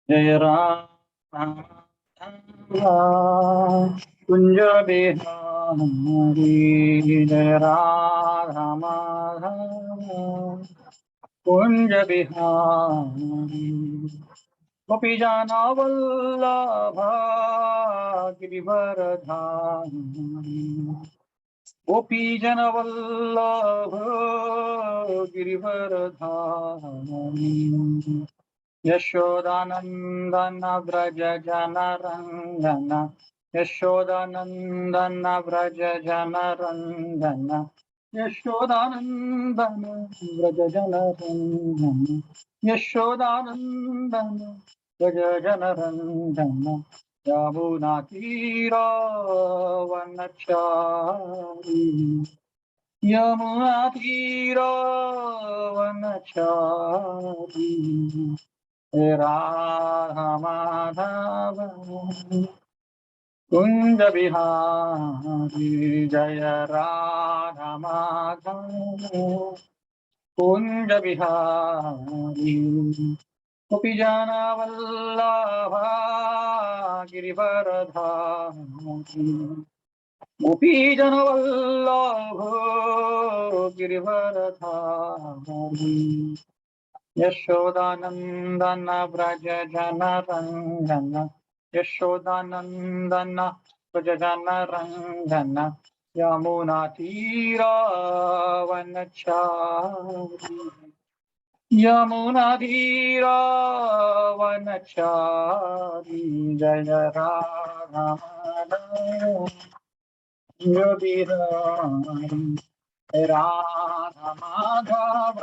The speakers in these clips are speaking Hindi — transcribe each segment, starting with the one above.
जय राम कुंज बिहारी जय राधा माधव कुंज बिहारी गोपी जाना वल्लभा गिरिवरधारी गोपी जन वल्लभ गिरिवरधारी यशोदानंदन व्रज जन रंगन यशोदानंदन व्रज जन रंगन यशोदानंदन व्रज जन रंगन यशोदानंदन व्रज जन रंगन यमुना तीरावनचारी यमुना तीरावनचारी राधा माधव कुंज बिहारी जय राधा माधव कुंज बिहारी गोपी जाना वल्लभा गिरिवरधारी गोपी जन वल्लभ गिरिवरधारी यशोदानंदन व्रज जन रंगन यशोदानंदन व्रज जन रंगन यमुना तीरावनचारी यमुना तीरावनचारी जय राधा माधव बिहारी राधा माधव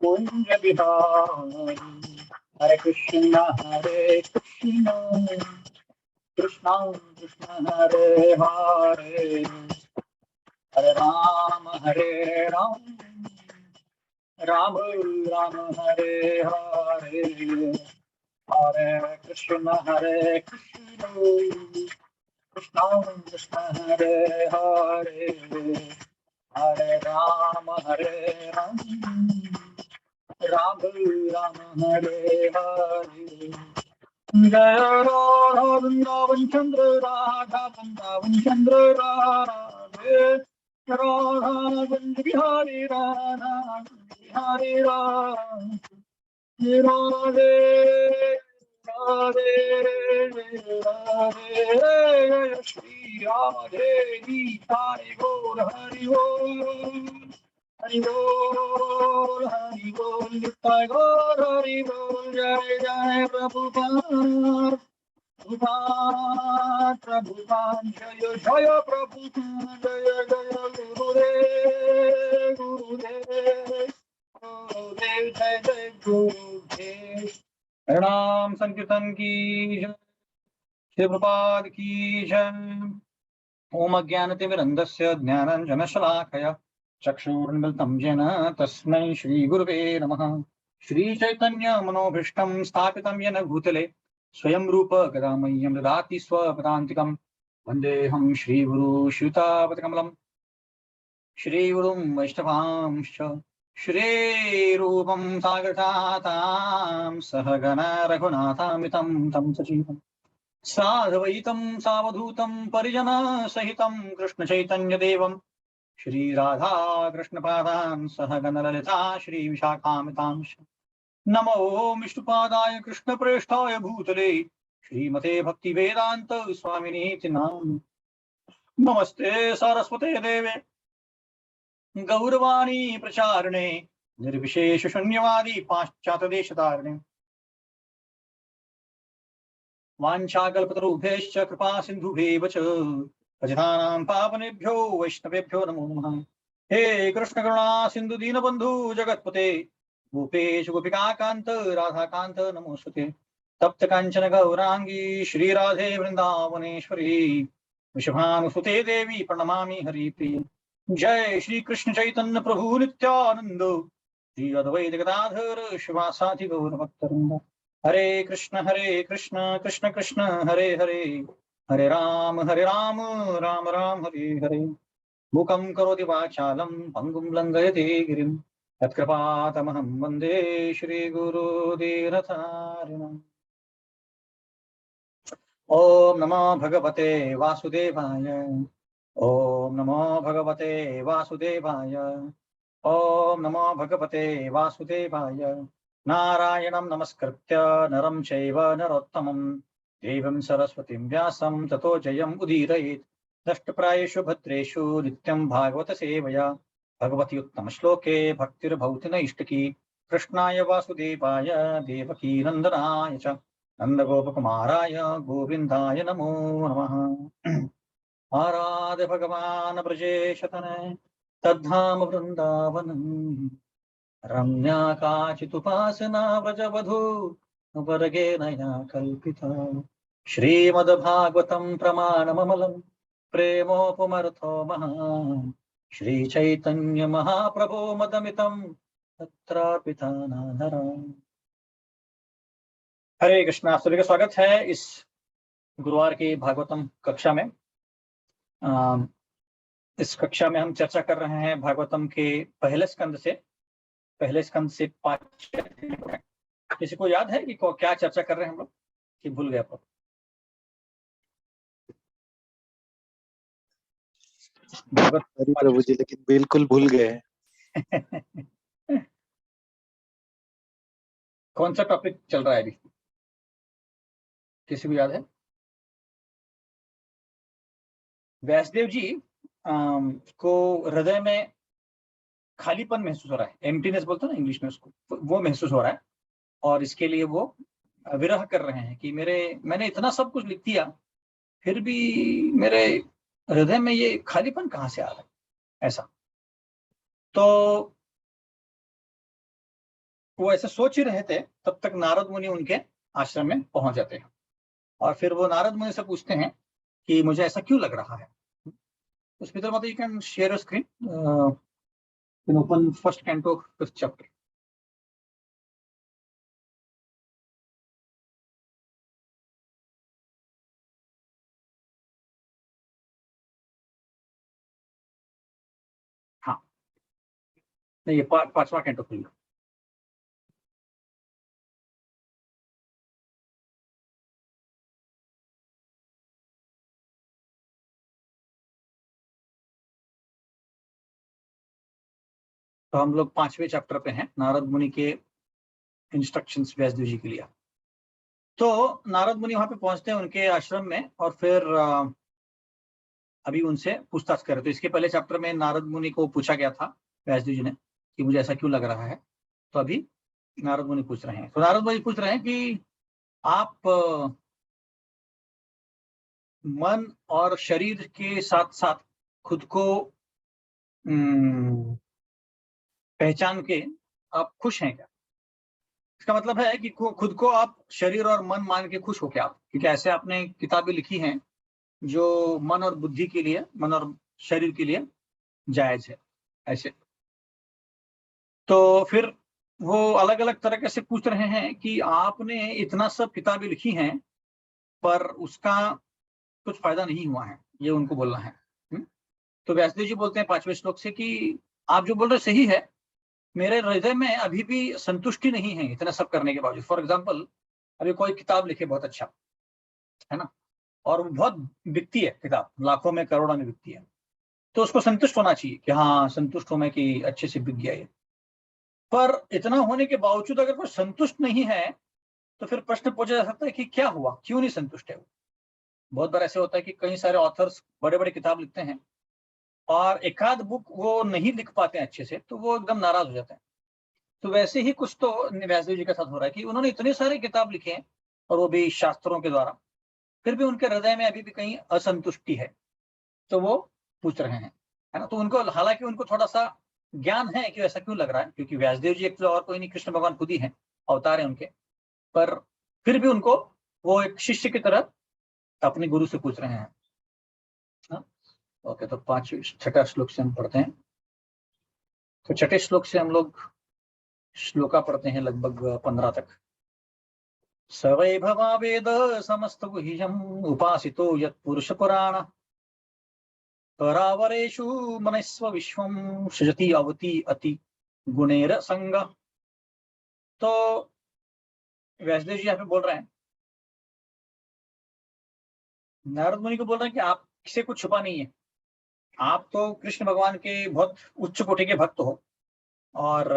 कुंज बिहारी हरे कृष्ण कृष्ण कृष्ण हरे हरे हरे राम राम राम हरे हरे कृष्ण कृष्ण कृष्ण हरे हरे राम राम राम हरे हरे जय राधा वृंदावन चंद्र राधा वृंदावन चंद्र राधे राधा कुंज बिहारी राधा बिहारी राधे राधे राधे राधे श्री राधे गीता हरि बोल हरि बोल हरि बोल निताय गौर हरि बोल जय जय प्रभुपाद प्रभुपाद जय जय प्रभुपाद जय जय गुरुदेव गुरुदेव गुरुदेव जय जय गुरुदेव प्रणाम संकीर्तन की जय श्री प्रभुपाद की जय ओम अज्ञानतिमिरन्धस्य ज्ञानाञ्जनशलाकया चक्षुरुन्मिलितं येन तस्मै श्रीगुरुवे नमः श्रीचैतन्यमनोभीष्टं स्थापितं येन भूतले स्वयं रूप गदामह्यं ददाति स्वपदान्तिकं वन्देऽहं श्रीगुरु श्रीयुतापदकमलं श्रीगुरुं वैष्णवांश्च श्रीरूपं सागरजातां सहगण रघुनाथामितं तं सजीवम् साधवैतं सावधूतं परिजनसहितं कृष्णचैतन्यदेवं श्रीराधा कृष्णपादान् सहगणललिता श्रीविशाखामितांश्च नमो विष्णुपादाय कृष्णप्रेष्ठाय भूतले श्रीमते भक्तिवेदान्त स्वामिनीति नाम नमस्ते सरस्वते देवे गौरवाणी प्रचारिणे निर्विशेष शून्यवादी पाश्चात्यदेशतारिणे वाञ्छाकल्पतरुभ्यश्च कृपा सिन्धुभ्येव च पतितानां पावनेभ्यो वैष्णवेभ्यो नमो नमः हे कृष्ण करुणा सिन्धु दीनबन्धु जगत्पते गोपेश गोपिकान्त राधाकान्त नमोस्तुते तप्त काञ्चन गौरांगी श्रीराधे वृन्दावनेश्वरी वृषभानुसुते देवी प्रणमामि हरिप्रिये जय श्री कृष्ण चैतन्य प्रभु नित्यानंद श्री अद्वैत गदाधर शिवासादि गौरभक्तवृंद हरे कृष्ण कृष्ण कृष्ण हरे हरे हरे राम राम राम हरे हरे मूकं करोति वाचालं पङ्गुं लङ्घयते गिरिं यत्कृपातमहं वन्दे श्रीगुरुदीनतारिणम् ओम नमो भगवते वासुदेवाय। ओम नमो भगवते वासुदेवाय। ओम नमो भगवते वासुदेवाय। नारायणं नमस्कृत्य नरं चैव नरोत्तमं देवीं सरस्वतीं व्यासं ततो जयम् उदीरयेत्। नष्टप्रायेषु भद्रेषु नित्यं भागवत सेवया भगवति उत्तम श्लोके भक्तिर्भवति नैष्टिकी। कृष्णाय वासुदेवाय देवकी नंदनाय च नंदगोपकुमाराय गोविंदाय नमो नमः। आराध्य भगवान् ब्रजेशतने तद्धाम वृंदावनम् रम्या काचिदुपासना व्रजवधू वर्गेण या कल्पिता। श्रीमद्भागवतं प्रमाणममलं प्रेमोपमर्थो महान्। श्रीचैतन्य महाप्रभो मदमितं तत्रापितानाधरम्। हरे कृष्णा। सभी का स्वागत है इस गुरुवार की भागवतम कक्षा में। इस कक्षा में हम चर्चा कर रहे हैं भागवतम के पहले स्कंद से 5। किसी को याद है कि क्या चर्चा कर रहे हैं हम लोग, कि भूल गए आप लोग? भागवत हरि प्रभु जी, लेकिन बिल्कुल भूल गए। कौन सा टॉपिक चल रहा है अभी, किसी को याद है? व्यासदेव जी को हृदय में खालीपन महसूस हो रहा है, एम्प्टीनेस बोलते हैं ना इंग्लिश में उसको, वो महसूस हो रहा है। और इसके लिए वो विरह कर रहे हैं कि मैंने इतना सब कुछ लिख दिया, फिर भी मेरे हृदय में ये खालीपन कहाँ से आ रहा है, ऐसा। तो वो ऐसे सोच ही रहे थे, तब तक नारद मुनि उनके आश्रम में पहुंच जाते हैं। और फिर वो नारद मुनि से पूछते हैं कि मुझे ऐसा क्यों लग रहा है। उस मित्र मतलब you can share screen, can open first canto 5th chapter. हाँ, नहीं ये 5वां कैंटो खुल गया। तो हम लोग 5वें चैप्टर पे हैं, नारद मुनि के इंस्ट्रक्शंस व्यासदेव जी के लिए। तो नारद मुनि वहां पे पहुंचते हैं उनके आश्रम में, और फिर अभी उनसे पूछताछ करें। तो इसके पहले चैप्टर में नारद मुनि को पूछा गया था व्यासदेव जी ने कि मुझे ऐसा क्यों लग रहा है। तो अभी नारद मुनि पूछ रहे हैं। तो नारद मुनि पूछ रहे हैं कि आप मन और शरीर के साथ साथ खुद को पहचान के आप खुश हैं क्या? इसका मतलब है कि खुद को आप शरीर और मन मान के खुश हो क्या आप? क्योंकि ऐसे आपने किताबें लिखी हैं जो मन और बुद्धि के लिए, मन और शरीर के लिए जायज है ऐसे। तो फिर वो अलग अलग तरीके से पूछ रहे हैं कि आपने इतना सब किताबें लिखी हैं पर उसका कुछ फायदा नहीं हुआ है, ये उनको बोलना है। तो व्यासदेव जी बोलते हैं 5वें श्लोक से कि आप जो बोल रहे सही है, मेरे हृदय में अभी भी संतुष्टि नहीं है इतना सब करने के बावजूद। फॉर एग्जाम्पल, अभी कोई किताब लिखे बहुत अच्छा है ना, और वो बहुत बिकती है, किताब लाखों में करोड़ों में बिकती है, तो उसको संतुष्ट होना चाहिए कि हाँ संतुष्ट हूं मैं कि अच्छे से बिक गया ये। पर इतना होने के बावजूद अगर कोई संतुष्ट नहीं है, तो फिर प्रश्न पूछा जा सकता है कि क्या हुआ, क्यों नहीं संतुष्ट है वो। बहुत बार ऐसे होता है कि कई सारे ऑथर्स बड़े बड़े किताब लिखते हैं और एकाध बुक वो नहीं लिख पाते हैं अच्छे से, तो वो एकदम नाराज हो जाते हैं। तो वैसे ही कुछ तो व्यासदेव जी के साथ हो रहा है कि उन्होंने इतने सारे किताब लिखे हैं, और वो भी शास्त्रों के द्वारा, फिर भी उनके हृदय में अभी भी कहीं असंतुष्टि है। तो वो पूछ रहे हैं, है ना। तो उनको, हालांकि उनको थोड़ा सा ज्ञान है कि ऐसा क्यों लग रहा है, क्योंकि व्यासदेव जी एक तो और कोई नहीं, कृष्ण भगवान खुद ही हैं, अवतार है उनके। पर फिर भी उनको वो एक शिष्य की तरह अपने गुरु से पूछ रहे हैं। हाँ? ओके, तो 6ठा श्लोक से हम पढ़ते हैं। तो 6ठे श्लोक से हम लोग श्लोका पढ़ते हैं लगभग 15 तक। स वै भवा वेद समस्त गुह्यम् उपासितो यत्पुरुष पुराण परावरेषु मनस्व विश्वम सृजति अवति अति गुणेर संग। तो व्यासदेव जी यहाँ पे बोल रहे हैं नारद मुनि को बोल रहे हैं कि आपसे कुछ छुपा नहीं है, आप तो कृष्ण भगवान के बहुत उच्च कोटि के भक्त हो, और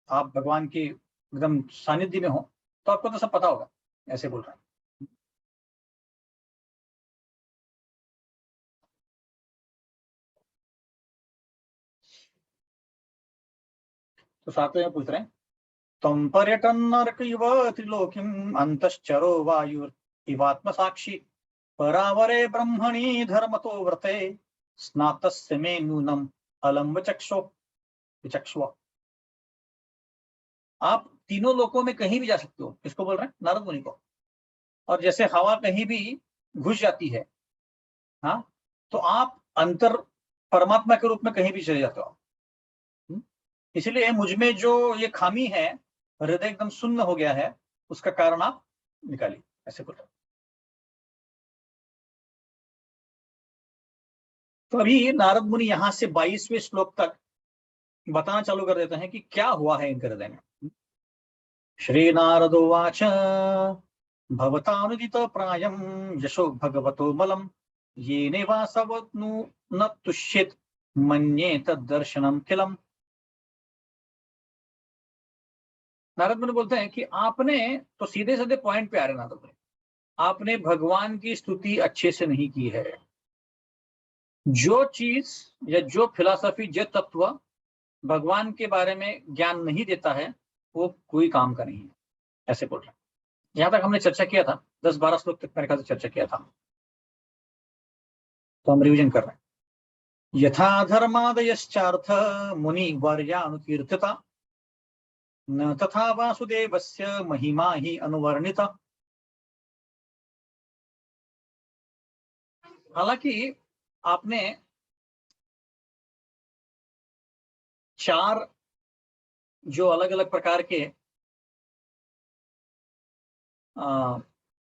आप भगवान के एकदम सानिध्य में हो, तो आपको तो सब पता होगा, ऐसे बोल रहे हैं। तो सातवें में पूछ रहे हैं, तम पर्यटन नरक इव त्रिलोकीम अंतश्चरो वायुर इवात्म साक्षी परावरे ब्रह्मणि धर्मतो व्रते स्नातस्य मे नूनम अलम विचक्षु। आप तीनों लोकों में कहीं भी जा सकते हो, किसको बोल रहे हैं? नारद मुनि को। और जैसे हवा कहीं भी घुस जाती है, हाँ, तो आप अंतर परमात्मा के रूप में कहीं भी चले जाते हो। इसलिए मुझ में जो ये खामी है, हृदय एकदम सुन्न हो गया है, उसका कारण आप निकालिए, ऐसे बोल रहे हैं। तो अभी नारद मुनि यहां से 22वें श्लोक तक बताना चालू कर देते हैं कि क्या हुआ है इनके हृदय में। श्री नारदोवाच भवतानुदित प्रायं यशो भगवतो मलम येने वासवनु न तुष्येत मन्ये तद्दर्शनम किलम। नारद मुनि बोलते हैं कि आपने तो सीधे सीधे पॉइंट पे आ रहे नारद मुनि, आपने भगवान की स्तुति अच्छे से नहीं की है। जो चीज या जो फिलॉसफी, जो तत्व भगवान के बारे में ज्ञान नहीं देता है, वो कोई काम का नहीं है, ऐसे बोल रहे हैं। यहां तक हमने चर्चा किया था, 10-12 श्लोक तक मेरे ख्याल से चर्चा किया था, तो हम रिविजन कर रहे हैं। यथा धर्मादयश्चार्थ मुनि वर्यानुकीर्तिता न तथा वासुदेवस्य महिमा ही अनुवर्णिता। हालांकि आपने 4 जो अलग अलग प्रकार के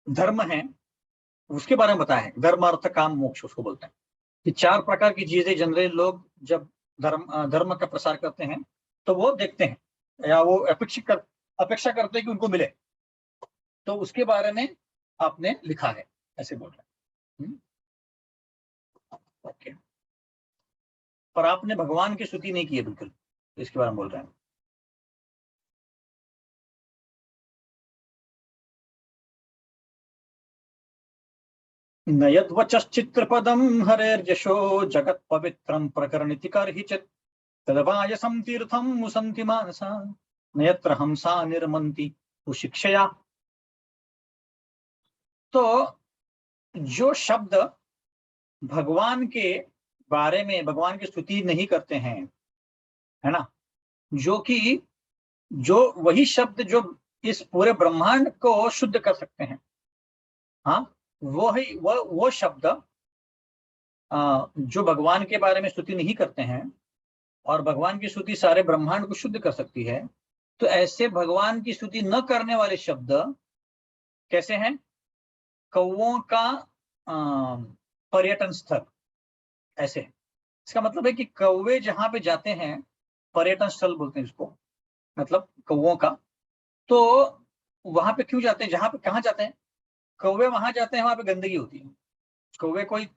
धर्म हैं उसके बारे में बताया है, धर्म अर्थ काम मोक्ष उसको बोलते हैं, कि 4 प्रकार की चीजें जनरली लोग जब धर्म का प्रसार करते हैं तो वो देखते हैं या वो अपेक्षा करते हैं कि उनको मिले, तो उसके बारे में आपने लिखा है, ऐसे बोल रहे हैं। ओके, पर आपने भगवान की स्तुति नहीं की है बिल्कुल, तो इसके बारे में बोल रहे हैं। न यद्वचश्चित्रपदं हरेर्यशो जगत् पवित्रं प्रकरणिति कर्हिचित् तदवायसं तीर्थं मुसन्ति मानसा न यत्र हंसा निर्मन्ति कुशिक्षया। तो जो शब्द भगवान के बारे में, भगवान की स्तुति नहीं करते हैं, है ना, जो कि जो वही शब्द जो इस पूरे ब्रह्मांड को शुद्ध कर सकते हैं, हाँ, वो शब्द जो भगवान के बारे में स्तुति नहीं करते हैं, और भगवान की स्तुति सारे ब्रह्मांड को शुद्ध कर सकती है, तो ऐसे भगवान की स्तुति न करने वाले शब्द कैसे हैं? कौओं का पर्यटन स्थल ऐसे। इसका मतलब है कि कौवे जहां पे जाते हैं, पर्यटन स्थल बोलते हैं इसको, मतलब कौओं का, तो वहां पे क्यों जाते हैं? जहां पे कहाँ जाते हैं? कौवे वहां जाते हैं वहां पे गंदगी होती है, कौवे कोई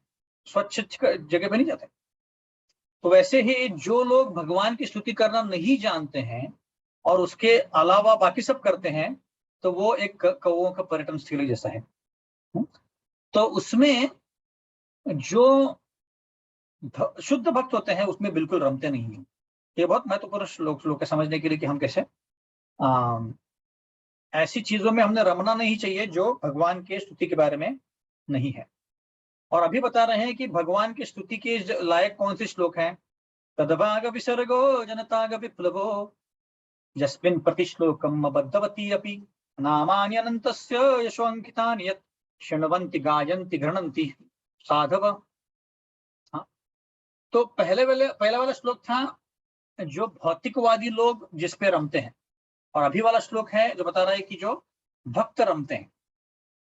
स्वच्छ जगह पे नहीं जाते। तो वैसे ही जो लोग भगवान की स्तुति करना नहीं जानते हैं और उसके अलावा बाकी सब करते हैं, तो वो एक कौओं का पर्यटन स्थल जैसा है। तो उसमें जो शुद्ध भक्त होते हैं उसमें बिल्कुल रमते नहीं है। ये बहुत महत्वपूर्ण श्लोक है समझने के लिए कि हम कैसे ऐसी चीजों में हमने रमना नहीं चाहिए जो भगवान के स्तुति के बारे में नहीं है। और अभी बता रहे हैं कि भगवान की स्तुति के लायक कौन से श्लोक हैं। तदभाग विसर्गो जनताग विप्लवो यस्मिन् प्रतिश्लोकम् अबद्धवती अपि नामानि अनन्तस्य यशोऽङ्कितानि यत् शृण्वन्ति गायन्ति घृणन्ति साधव। हाँ, तो पहला वाला श्लोक था जो भौतिकवादी लोग जिस पे रमते हैं, और अभी वाला श्लोक है जो बता रहा है कि जो भक्त रमते हैं,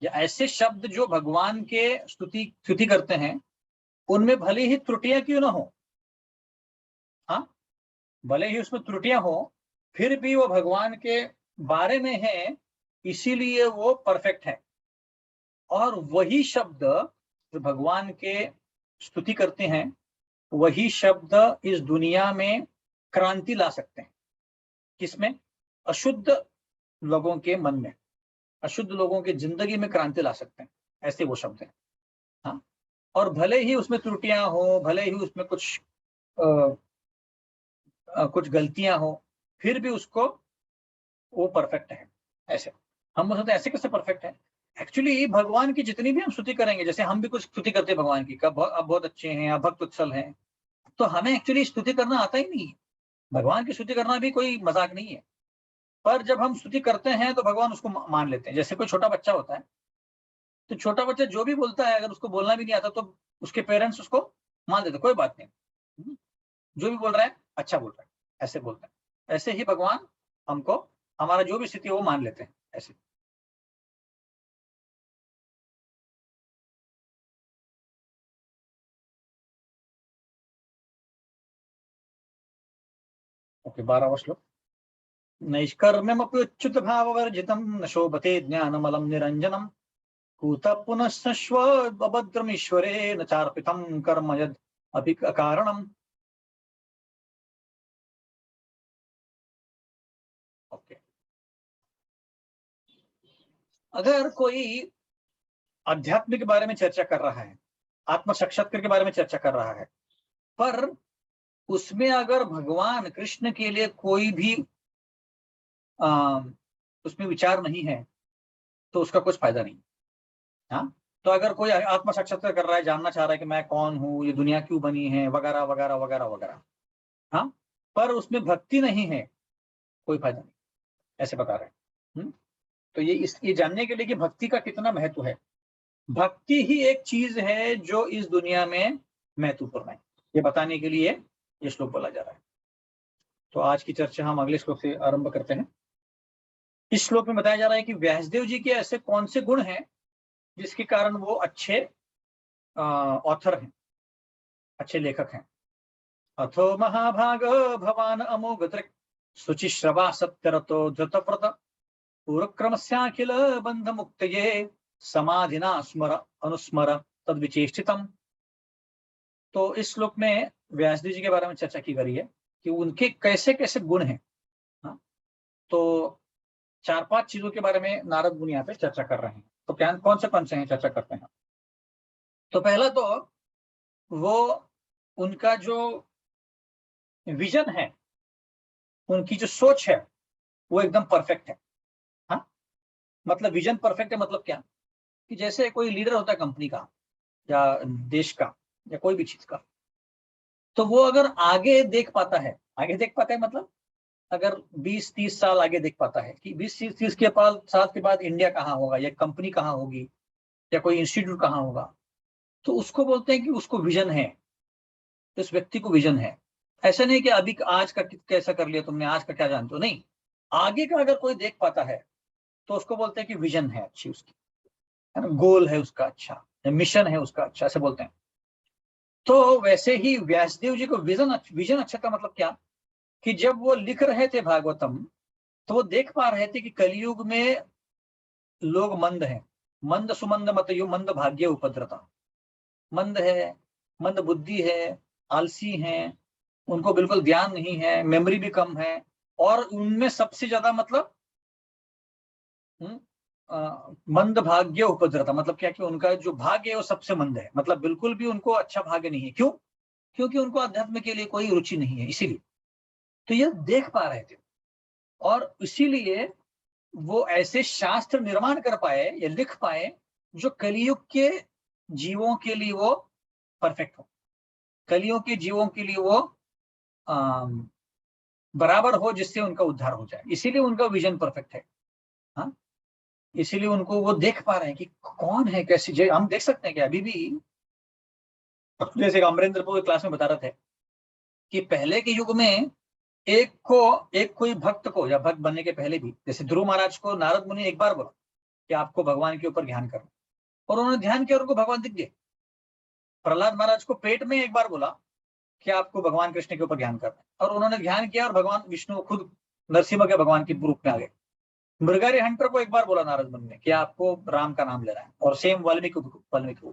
या ऐसे शब्द जो भगवान के स्तुति करते हैं, उनमें भले ही त्रुटियां क्यों ना हो, हाँ, भले ही उसमें त्रुटियां हो, फिर भी वो भगवान के बारे में है, इसीलिए वो परफेक्ट है। और वही शब्द जो भगवान के स्तुति करते हैं, वही शब्द इस दुनिया में क्रांति ला सकते हैं। किसमें? अशुद्ध लोगों के मन में, अशुद्ध लोगों की जिंदगी में क्रांति ला सकते हैं, ऐसे वो शब्द हैं। हाँ, और भले ही उसमें त्रुटियां हो, भले ही उसमें कुछ गलतियां हो, फिर भी उसको वो परफेक्ट है। ऐसे हम बोलते हैं ऐसे कैसे परफेक्ट है? एक्चुअली भगवान की जितनी भी हम स्तुति करेंगे, जैसे हम भी कुछ स्तुति करते हैं भगवान की, कब अब बहुत अच्छे हैं, अब भक्त उत्सल हैं, तो हमें एक्चुअली स्तुति करना आता ही नहीं है। भगवान की स्तुति करना भी कोई मजाक नहीं है, पर जब हम स्तुति करते हैं तो भगवान उसको मान लेते हैं। जैसे कोई छोटा बच्चा होता है, तो छोटा बच्चा जो भी बोलता है, अगर उसको बोलना भी नहीं आता तो उसके पेरेंट्स उसको मान देते, कोई बात नहीं, जो भी बोल रहा है अच्छा बोल रहा है, ऐसे बोलते हैं। ऐसे ही भगवान हमको, हमारा जो भी स्थिति है वो मान लेते हैं ऐसे। ओके, 12वां श्लोक। नैष्कर्म्यमप्युच्युत भाववर्जितं न शोभते ज्ञानमलं निरञ्जनम् कूतः पुनश्चश्वभद्रमीश्वरे न चार्पितं कर्म यद् अपि कारणम्। ओके, अगर कोई अध्यात्म के बारे में चर्चा कर रहा है, आत्म साक्षात्कार के बारे में चर्चा कर रहा है, पर उसमें अगर भगवान कृष्ण के लिए कोई भी उसमें विचार नहीं है, तो उसका कुछ फायदा नहीं। हाँ, तो अगर कोई आत्म साक्षात्कार कर रहा है, जानना चाह रहा है कि मैं कौन हूँ, ये दुनिया क्यों बनी है, वगैरह वगैरह वगैरह वगैरह, हाँ, पर उसमें भक्ति नहीं है, कोई फायदा नहीं, ऐसे बता रहे हैं। तो ये जानने के लिए कि भक्ति का कितना महत्व है। भक्ति ही एक चीज है जो इस दुनिया में महत्वपूर्ण है, ये बताने के लिए ये श्लोक बोला जा रहा है। तो आज की चर्चा हम अगले श्लोक से आरंभ करते हैं। इस श्लोक में बताया जा रहा है कि व्यासदेव जी के ऐसे कौन से गुण हैं जिसके कारण वो अच्छे ऑथर हैं, अच्छे लेखक हैं। अथो महाभाग भवान अमोघ दृक् शुचिश्रवा सत्यरतो धृतव्रत पूर्वक्रमस्याखिल बंध मुक्तये समाधिना स्मर अनुस्मर तद विचेष्टितम। तो इस श्लोक में व्यासदेव जी के बारे में चर्चा की गई है कि उनके कैसे कैसे गुण हैं। हाँ? तो 4-5 चीजों के बारे में नारद मुनि यहाँ पे चर्चा कर रहे हैं। तो क्या कौन से हैं, चर्चा करते हैं। तो पहला तो वो उनका जो विजन है, उनकी जो सोच है, वो एकदम परफेक्ट है। हाँ, मतलब विजन परफेक्ट है, मतलब क्या कि जैसे कोई लीडर होता है कंपनी का या देश का या कोई भी चीज का, तो वो अगर आगे देख पाता है, आगे देख पाता है मतलब अगर 20-30 साल आगे देख पाता है कि 20-30 के साल के बाद इंडिया कहाँ होगा, या कंपनी कहाँ होगी, या कोई इंस्टीट्यूट कहाँ होगा, तो उसको बोलते हैं कि उसको विजन है, उस व्यक्ति को विजन है। ऐसा नहीं कि अभी आज का कैसा कर लिया तुमने, आज का क्या जानते हो, नहीं, आगे का अगर कोई देख पाता है तो उसको बोलते हैं कि विजन है अच्छी उसकी, है ना, गोल है उसका अच्छा, मिशन है उसका अच्छा, ऐसे बोलते हैं। तो वैसे ही व्यासदेव जी को विजन अच्छा का मतलब क्या कि जब वो लिख रहे थे भागवतम, तो वो देख पा रहे थे कि कलयुग में लोग मंद हैं, मंद सुमंद मतयो मंद भाग्य उपद्रता, मंद है, मंद बुद्धि है, आलसी हैं, उनको बिल्कुल ध्यान नहीं है, मेमोरी भी कम है, और उनमें सबसे ज्यादा मतलब मंद भाग्य उपद्रता, मतलब क्या कि उनका जो भाग्य है वो सबसे मंद है, मतलब बिल्कुल भी उनको अच्छा भाग्य नहीं है। क्यों? क्योंकि उनको अध्यात्म के लिए कोई रुचि नहीं है, इसीलिए। तो ये देख पा रहे थे, और इसीलिए वो ऐसे शास्त्र निर्माण कर पाए या लिख पाए जो कलियुग के जीवों के लिए वो परफेक्ट हो, कलियुग के जीवों के लिए वो बराबर हो, जिससे उनका उद्धार हो जाए। इसीलिए उनका विजन परफेक्ट है। हाँ, इसीलिए उनको वो देख पा रहे हैं कि कौन है, कैसी। हम देख सकते हैं कि अभी भी, जैसे अमरेंद्र को क्लास में बता रहे थे कि पहले के युग में एक कोई भक्त को, या भक्त बनने के पहले भी, जैसे ध्रुव महाराज को नारद मुनि एक बार बोला कि आपको भगवान के ऊपर ध्यान करना, और उन्होंने ध्यान किया और उनको भगवान दिख गए। प्रहलाद महाराज को पेट में एक बार बोला कि आपको भगवान कृष्ण के ऊपर ध्यान करना, और उन्होंने ध्यान किया और भगवान विष्णु खुद नरसिम्हा के भगवान के रूप में आ गए, मृगारी हंटर को एक बार बोला नारद मुनि ने कि आपको राम का नाम लेना है, और सेम वाल्मीकि वाल्मीकि को।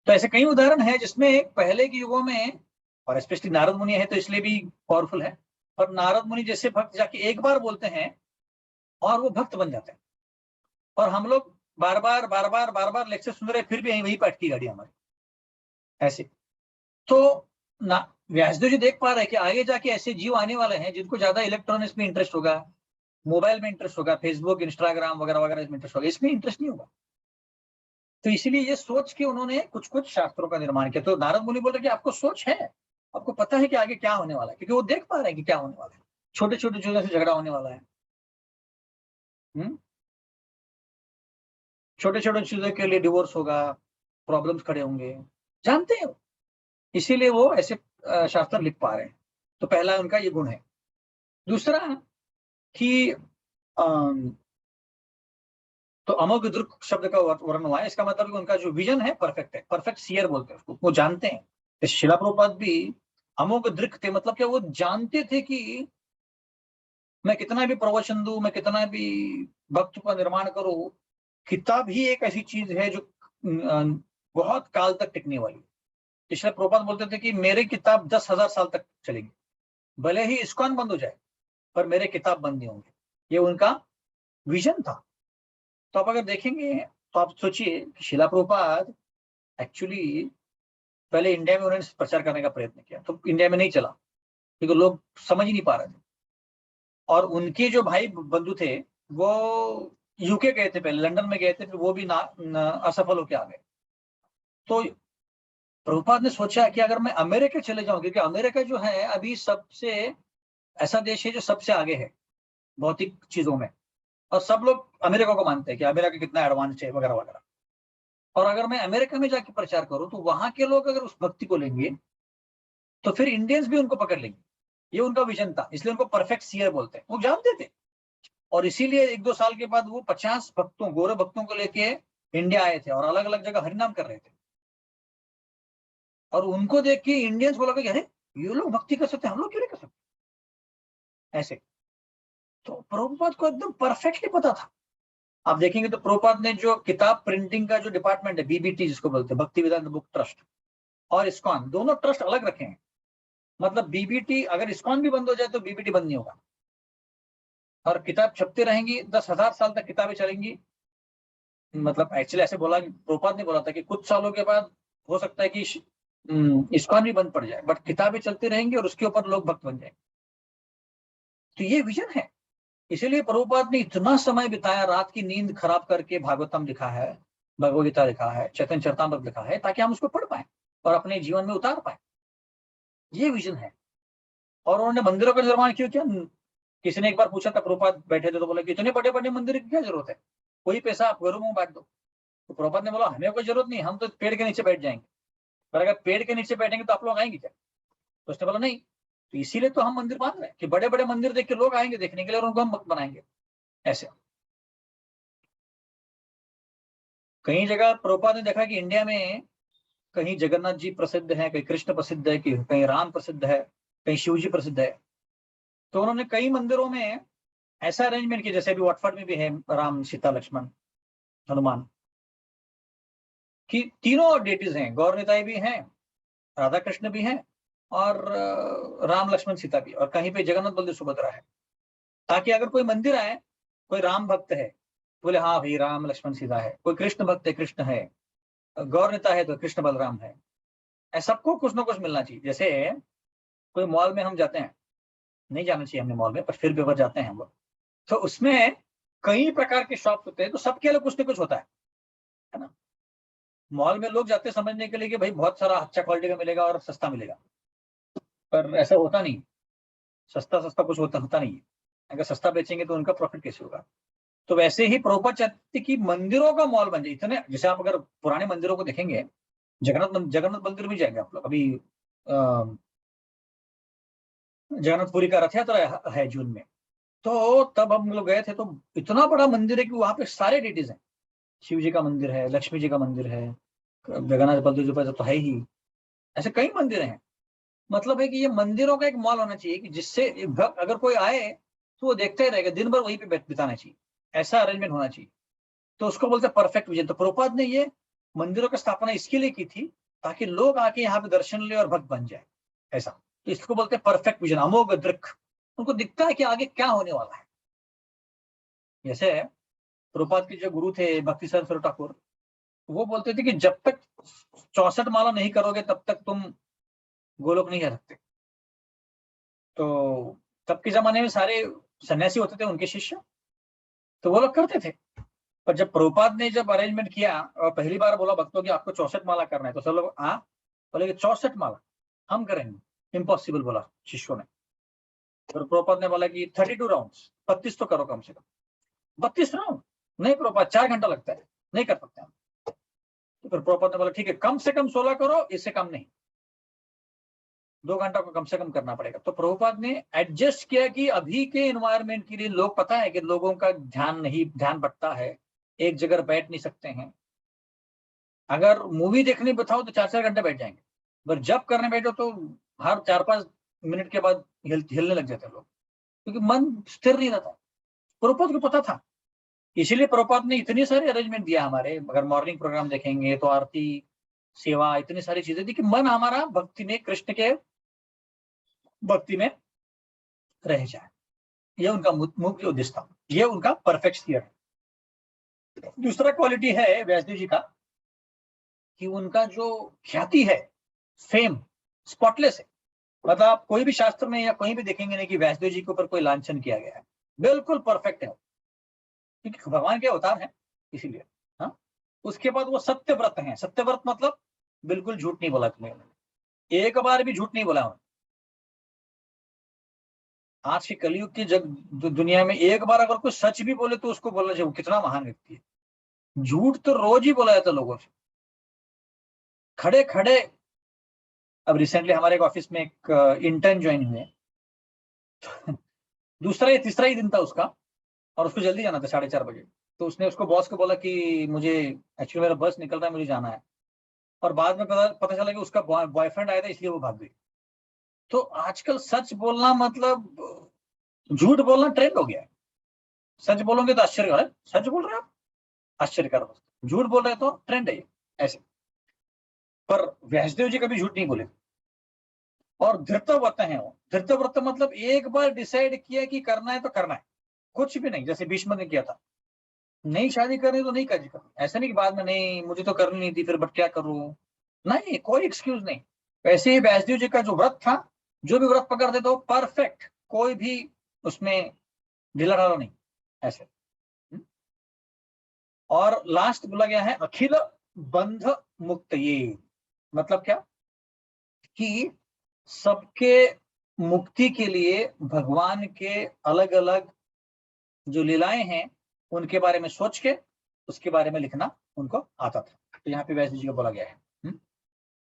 तो ऐसे कई उदाहरण है जिसमें पहले के युगों में, और स्पेशली नारद मुनि है तो इसलिए भी पावरफुल है, पर नारद मुनि जैसे भक्त जाके एक बार बोलते हैं और वो भक्त बन जाते हैं। और हम लोग बार बार लेक्चर सुन रहे, फिर भी यही वही पाठ की गाड़ी हमारी ऐसे। तो ना व्यासदेव जी देख पा रहे हैं कि आगे जाके ऐसे जीव आने वाले हैं जिनको ज्यादा इलेक्ट्रॉनिक्स में इंटरेस्ट होगा, मोबाइल में इंटरेस्ट होगा, फेसबुक इंस्टाग्राम वगैरह वगैरह इसमें इंटरेस्ट होगा, इसमें इंटरेस्ट नहीं होगा। तो इसीलिए ये सोच के उन्होंने कुछ कुछ शास्त्रों का निर्माण किया। तो नारद मुनि बोल रहे कि आपको सोच है, आपको पता है कि आगे क्या होने वाला है, क्योंकि वो देख पा रहे हैं कि क्या होने वाला है, छोटे छोटे चीजों से झगड़ा होने वाला है। छोटे छोटे चीजों के लिए डिवोर्स होगा, प्रॉब्लम्स खड़े होंगे, जानते हैं वो। इसीलिए वो ऐसे शास्त्र लिख पा रहे हैं। तो पहला उनका ये गुण है। दूसरा कि तो अमोघ दृक् शब्द का वर्णन हुआ है, इसका मतलब कि उनका जो विजन है परफेक्ट है, परफेक्ट सीयर बोलते हैं उसको, वो जानते हैं। जैसे शिला प्रभुपाद भी अमोघ दृक् थे, मतलब क्या वो जानते थे कि मैं कितना भी प्रवचन दूं, मैं कितना भी भक्त का निर्माण करूं, किताब ही एक ऐसी चीज है जो बहुत काल तक टिकने वाली है। इसलिए प्रभुपाद बोलते थे कि मेरी किताब 10,000 साल तक चलेगी, भले ही इस्कॉन बंद हो जाए पर मेरे किताब बंद नहीं होंगे। ये उनका विजन था। तो आप अगर देखेंगे तो आप सोचिए कि शिला प्रभुपाद एक्चुअली पहले इंडिया में उन्होंने प्रचार करने का प्रयत्न किया, तो इंडिया में नहीं चला क्योंकि लोग समझ ही नहीं पा रहे थे। और उनके जो भाई बंधु थे वो यूके गए थे, पहले लंदन में गए थे, फिर वो भी असफल होकर आ गए। तो प्रभुपाद ने सोचा कि अगर मैं अमेरिका चले जाऊं, क्योंकि अमेरिका जो है अभी सबसे ऐसा देश है जो सबसे आगे है भौतिक चीजों में, और सब लोग अमेरिका को मानते हैं कि अमेरिका कितना एडवांस है वगैरह वगैरह। और अगर मैं अमेरिका में जाके प्रचार करूं तो वहां के लोग अगर उस भक्ति को लेंगे तो फिर इंडियंस भी उनको पकड़ लेंगे। ये उनका विजन था, इसलिए उनको परफेक्ट सीयर बोलते हैं, वो जानते थे। और इसीलिए 1-2 साल के बाद वो 50 भक्तों, गोरे भक्तों को लेके इंडिया आए थे और अलग अलग जगह हरिनाम कर रहे थे। और उनको देख के इंडियंस बोला कि अरे ये लोग भक्ति कर सकते हैं, हम लोग क्यों नहीं कर सकते ऐसे। तो प्रभुपाद को एकदम परफेक्टली पता था। आप देखेंगे तो प्रभुपाद ने जो किताब प्रिंटिंग का जो डिपार्टमेंट है, बीबीटी जिसको बोलते हैं, भक्ति वेदांत बुक ट्रस्ट, और इस्कॉन, दोनों ट्रस्ट अलग रखे हैं। मतलब बीबीटी, अगर इस्कॉन भी बंद हो जाए तो बीबीटी बंद नहीं होगा। और किताब छपती रहेंगी, 10,000 साल तक किताबें चलेंगी। मतलब एक्चुअली ऐसे बोला, प्रभुपाद ने बोला था कि कुछ सालों के बाद हो सकता है कि इस्कॉन भी बंद पड़ जाए, बट किताबें चलती रहेंगी और उसके ऊपर लोग भक्त बन जाएंगे। तो ये विजन है। इसीलिए प्रभुपाद ने इतना समय बिताया, रात की नींद खराब करके भागवतम लिखा है, भगवद गीता लिखा है, चैतन्य चरितामृत लिखा है, ताकि हम उसको पढ़ पाए और अपने जीवन में उतार पाए। ये विजन है। और उन्होंने मंदिरों का निर्माण क्यों किया? किसी ने एक बार पूछा था, प्रभुपाद बैठे थे तो बोला कि इतने बड़े बड़े मंदिर की क्या जरूरत है, कोई पैसा आप घरों में बांट दो। तो प्रभुपाद ने बोला हमें कोई जरूरत नहीं, हम तो पेड़ के नीचे बैठ जाएंगे, पर अगर पेड़ के नीचे बैठेंगे तो आप लोग आएंगे क्या? तो उसने बोला नहीं, तो इसीलिए तो हम मंदिर बांध रहे हैं कि बड़े बड़े मंदिर देख के लोग आएंगे देखने के लिए और उनको हम भक्त बनाएंगे ऐसे। कई जगह प्रभुपाद ने देखा कि इंडिया में कहीं जगन्नाथ जी प्रसिद्ध है, कहीं कृष्ण प्रसिद्ध है, कहीं राम प्रसिद्ध है, कहीं शिव जी प्रसिद्ध है। तो उन्होंने कई मंदिरों में ऐसा अरेंजमेंट किया, जैसे अभी वॉटफोर्ड में भी है राम सीता लक्ष्मण हनुमान, कि तीनों डेटीज हैं, गौर निताई भी हैं, राधा कृष्ण भी हैं, और राम लक्ष्मण सीता भी, और कहीं पे जगन्नाथ बलदेव सुभद्रा है। ताकि अगर कोई मंदिर आए, कोई राम भक्त है तो बोले हाँ भाई राम लक्ष्मण सीता है, कोई कृष्ण भक्त है कृष्ण है, गौर नेता है तो कृष्ण बलराम है। सबको कुछ ना कुछ मिलना चाहिए। जैसे कोई मॉल में हम जाते हैं, नहीं जाना चाहिए हमने मॉल में, पर फिर भी अगर जाते हैं हम लोग, तो उसमें कई प्रकार के शॉप होते हैं, तो सबके अलग कुछ ना कुछ होता है ना। मॉल में लोग जाते हैं समझने के लिए कि भाई बहुत सारा अच्छा क्वालिटी का मिलेगा और सस्ता मिलेगा, पर ऐसा होता नहीं। सस्ता सस्ता कुछ होता नहीं है। अगर सस्ता बेचेंगे तो उनका प्रॉफिट कैसे होगा? तो वैसे ही प्रभुपाद चाहते कि मंदिरों का मॉल बन जाए इतने। जैसे आप अगर पुराने मंदिरों को देखेंगे, जगन्नाथ मंदिर भी जाएंगे आप लोग, अभी जगन्नाथपुरी का रथ यात्रा है जून में, तो तब हम लोग गए थे, तो इतना बड़ा मंदिर है कि वहां पे सारे डिटीज हैं। शिव जी का मंदिर है, लक्ष्मी जी का मंदिर है, जगन्नाथ बलदेव जी का तो है ही, ऐसे कई मंदिर हैं। मतलब है कि ये मंदिरों का एक मॉल होना चाहिए कि जिससे अगर कोई आए तो वो देखता ही रहेगा, दिन भर वहीं पे बिताना चाहिए। ऐसा अरेंजमेंट होना चाहिए। तो उसको बोलते हैं परफेक्ट विजन। तो प्रभुपाद ने ये मंदिरों की स्थापना इसके लिए की थी ताकि लोग आके यहाँ पे दर्शन ले और भक्त बन जाए, ऐसा। तो इसको बोलते हैं परफेक्ट विजन, अमोघ दृक्। उनको दिखता है कि आगे क्या होने वाला है। जैसे प्रभुपाद के जो गुरु थे भक्ति स्वरूप ठाकुर, वो बोलते थे कि जब तक 64 माला नहीं करोगे तब तक तुम गोलोक नहीं जा सकते। तो तब के जमाने में सारे सन्यासी होते थे उनके शिष्य, तो वो लोग करते थे। पर जब प्रभुपाद ने जब अरेंजमेंट किया और पहली बार बोला भक्तों की आपको 64 माला करना है, तो सब लोग बोले कि 64 माला हम करेंगे, इम्पॉसिबल बोला शिष्यों ने। फिर प्रभुपाद ने बोला कि 32 राउंड्स, 32 तो करो कम से कम। 32 राउंड नहीं प्रभुपाद, 4 घंटा लगता है, नहीं कर सकते हम। तो फिर प्रभुपाद ने बोला ठीक है कम से कम 16 करो, इससे कम नहीं, 2 घंटा को कम से कम करना पड़ेगा। तो प्रभुपाद ने एडजस्ट किया कि अभी के एनवायरमेंट के लिए लोग, पता है कि लोगों का ध्यान बटता है, एक जगह बैठ नहीं सकते हैं। अगर मूवी देखने बताओ तो 4-4 घंटे बैठ जाएंगे, पर जब करने बैठो तो हर 4-5 मिनट के बाद हिलने लग जाते हैं लोग, क्योंकि मन स्थिर नहीं रहता। प्रभुपाद को पता था, इसीलिए प्रभुपाद ने इतनी सारी अरेंजमेंट दिया हमारे। अगर मॉर्निंग प्रोग्राम देखेंगे तो आरती, सेवा, इतनी सारी चीजें थी कि मन हमारा भक्ति में, कृष्ण के भक्ति में रह जाए। ये उनका मुख्य उद्देश्य था, ये उनका परफेक्ट स्पीयर है। दूसरा क्वालिटी है व्यासदेव जी का कि उनका जो ख्याति है, फेम, स्पॉटलेस है। मतलब आप कोई भी शास्त्र में या कहीं भी देखेंगे नहीं कि व्यासदेव जी के ऊपर कोई लांछन किया गया है, बिल्कुल परफेक्ट है, क्योंकि भगवान के अवतार हैं इसीलिए। हाँ, उसके बाद वो सत्यव्रत हैं। सत्यव्रत मतलब बिल्कुल झूठ नहीं बोला तुम्हें, एक बार भी झूठ नहीं बोला उन्होंने। आज के कलयुग की दुनिया में एक बार अगर कोई सच भी बोले तो उसको बोलना चाहिए, वो कितना महान व्यक्ति है। झूठ तो रोज ही बोला जाता लोगों से, खड़े खड़े। अब रिसेंटली हमारे एक ऑफिस में एक इंटर्न ज्वाइन हुए, दूसरा या तीसरा ही दिन था उसका, और उसको जल्दी जाना था 4:30 बजे। तो उसने उसको बॉस को बोला कि मुझे एक्चुअली मेरा बस निकल रहा है, मुझे जाना है। और बाद में पता चला कि उसका बॉयफ्रेंड आया था, इसलिए वो भाग गई। तो आजकल सच बोलना मतलब झूठ बोलना ट्रेंड हो गया है। सच बोलोगे तो आश्चर्य है, सच बोल रहे हो आप, आश्चर्य करो। झूठ बोल रहे तो ट्रेंड है ये, ऐसे। पर व्यासदेव जी कभी झूठ नहीं बोले। और धृतव्रत है वो। धृतव्रत मतलब एक बार डिसाइड किया कि करना है तो करना है, कुछ भी नहीं। जैसे भीष्म ने किया था, नहीं शादी करनी तो नहीं करनी, ऐसा नहीं कि बाद में नहीं मुझे तो करनी नहीं थी फिर बट क्या करूं, नहीं, कोई एक्सक्यूज नहीं। वैसे ही व्यासदेव जी का जो व्रत था, जो भी व्रत पकड़ते तो परफेक्ट, कोई भी उसमें ढीला ढाला नहीं, ऐसे। और लास्ट बोला गया है अखिल बंध मुक्त, ये मतलब क्या कि सबके मुक्ति के लिए भगवान के अलग अलग जो लीलाएं हैं उनके बारे में सोच के उसके बारे में लिखना उनको आता था। तो यहाँ पे वैसे जी को बोला गया है।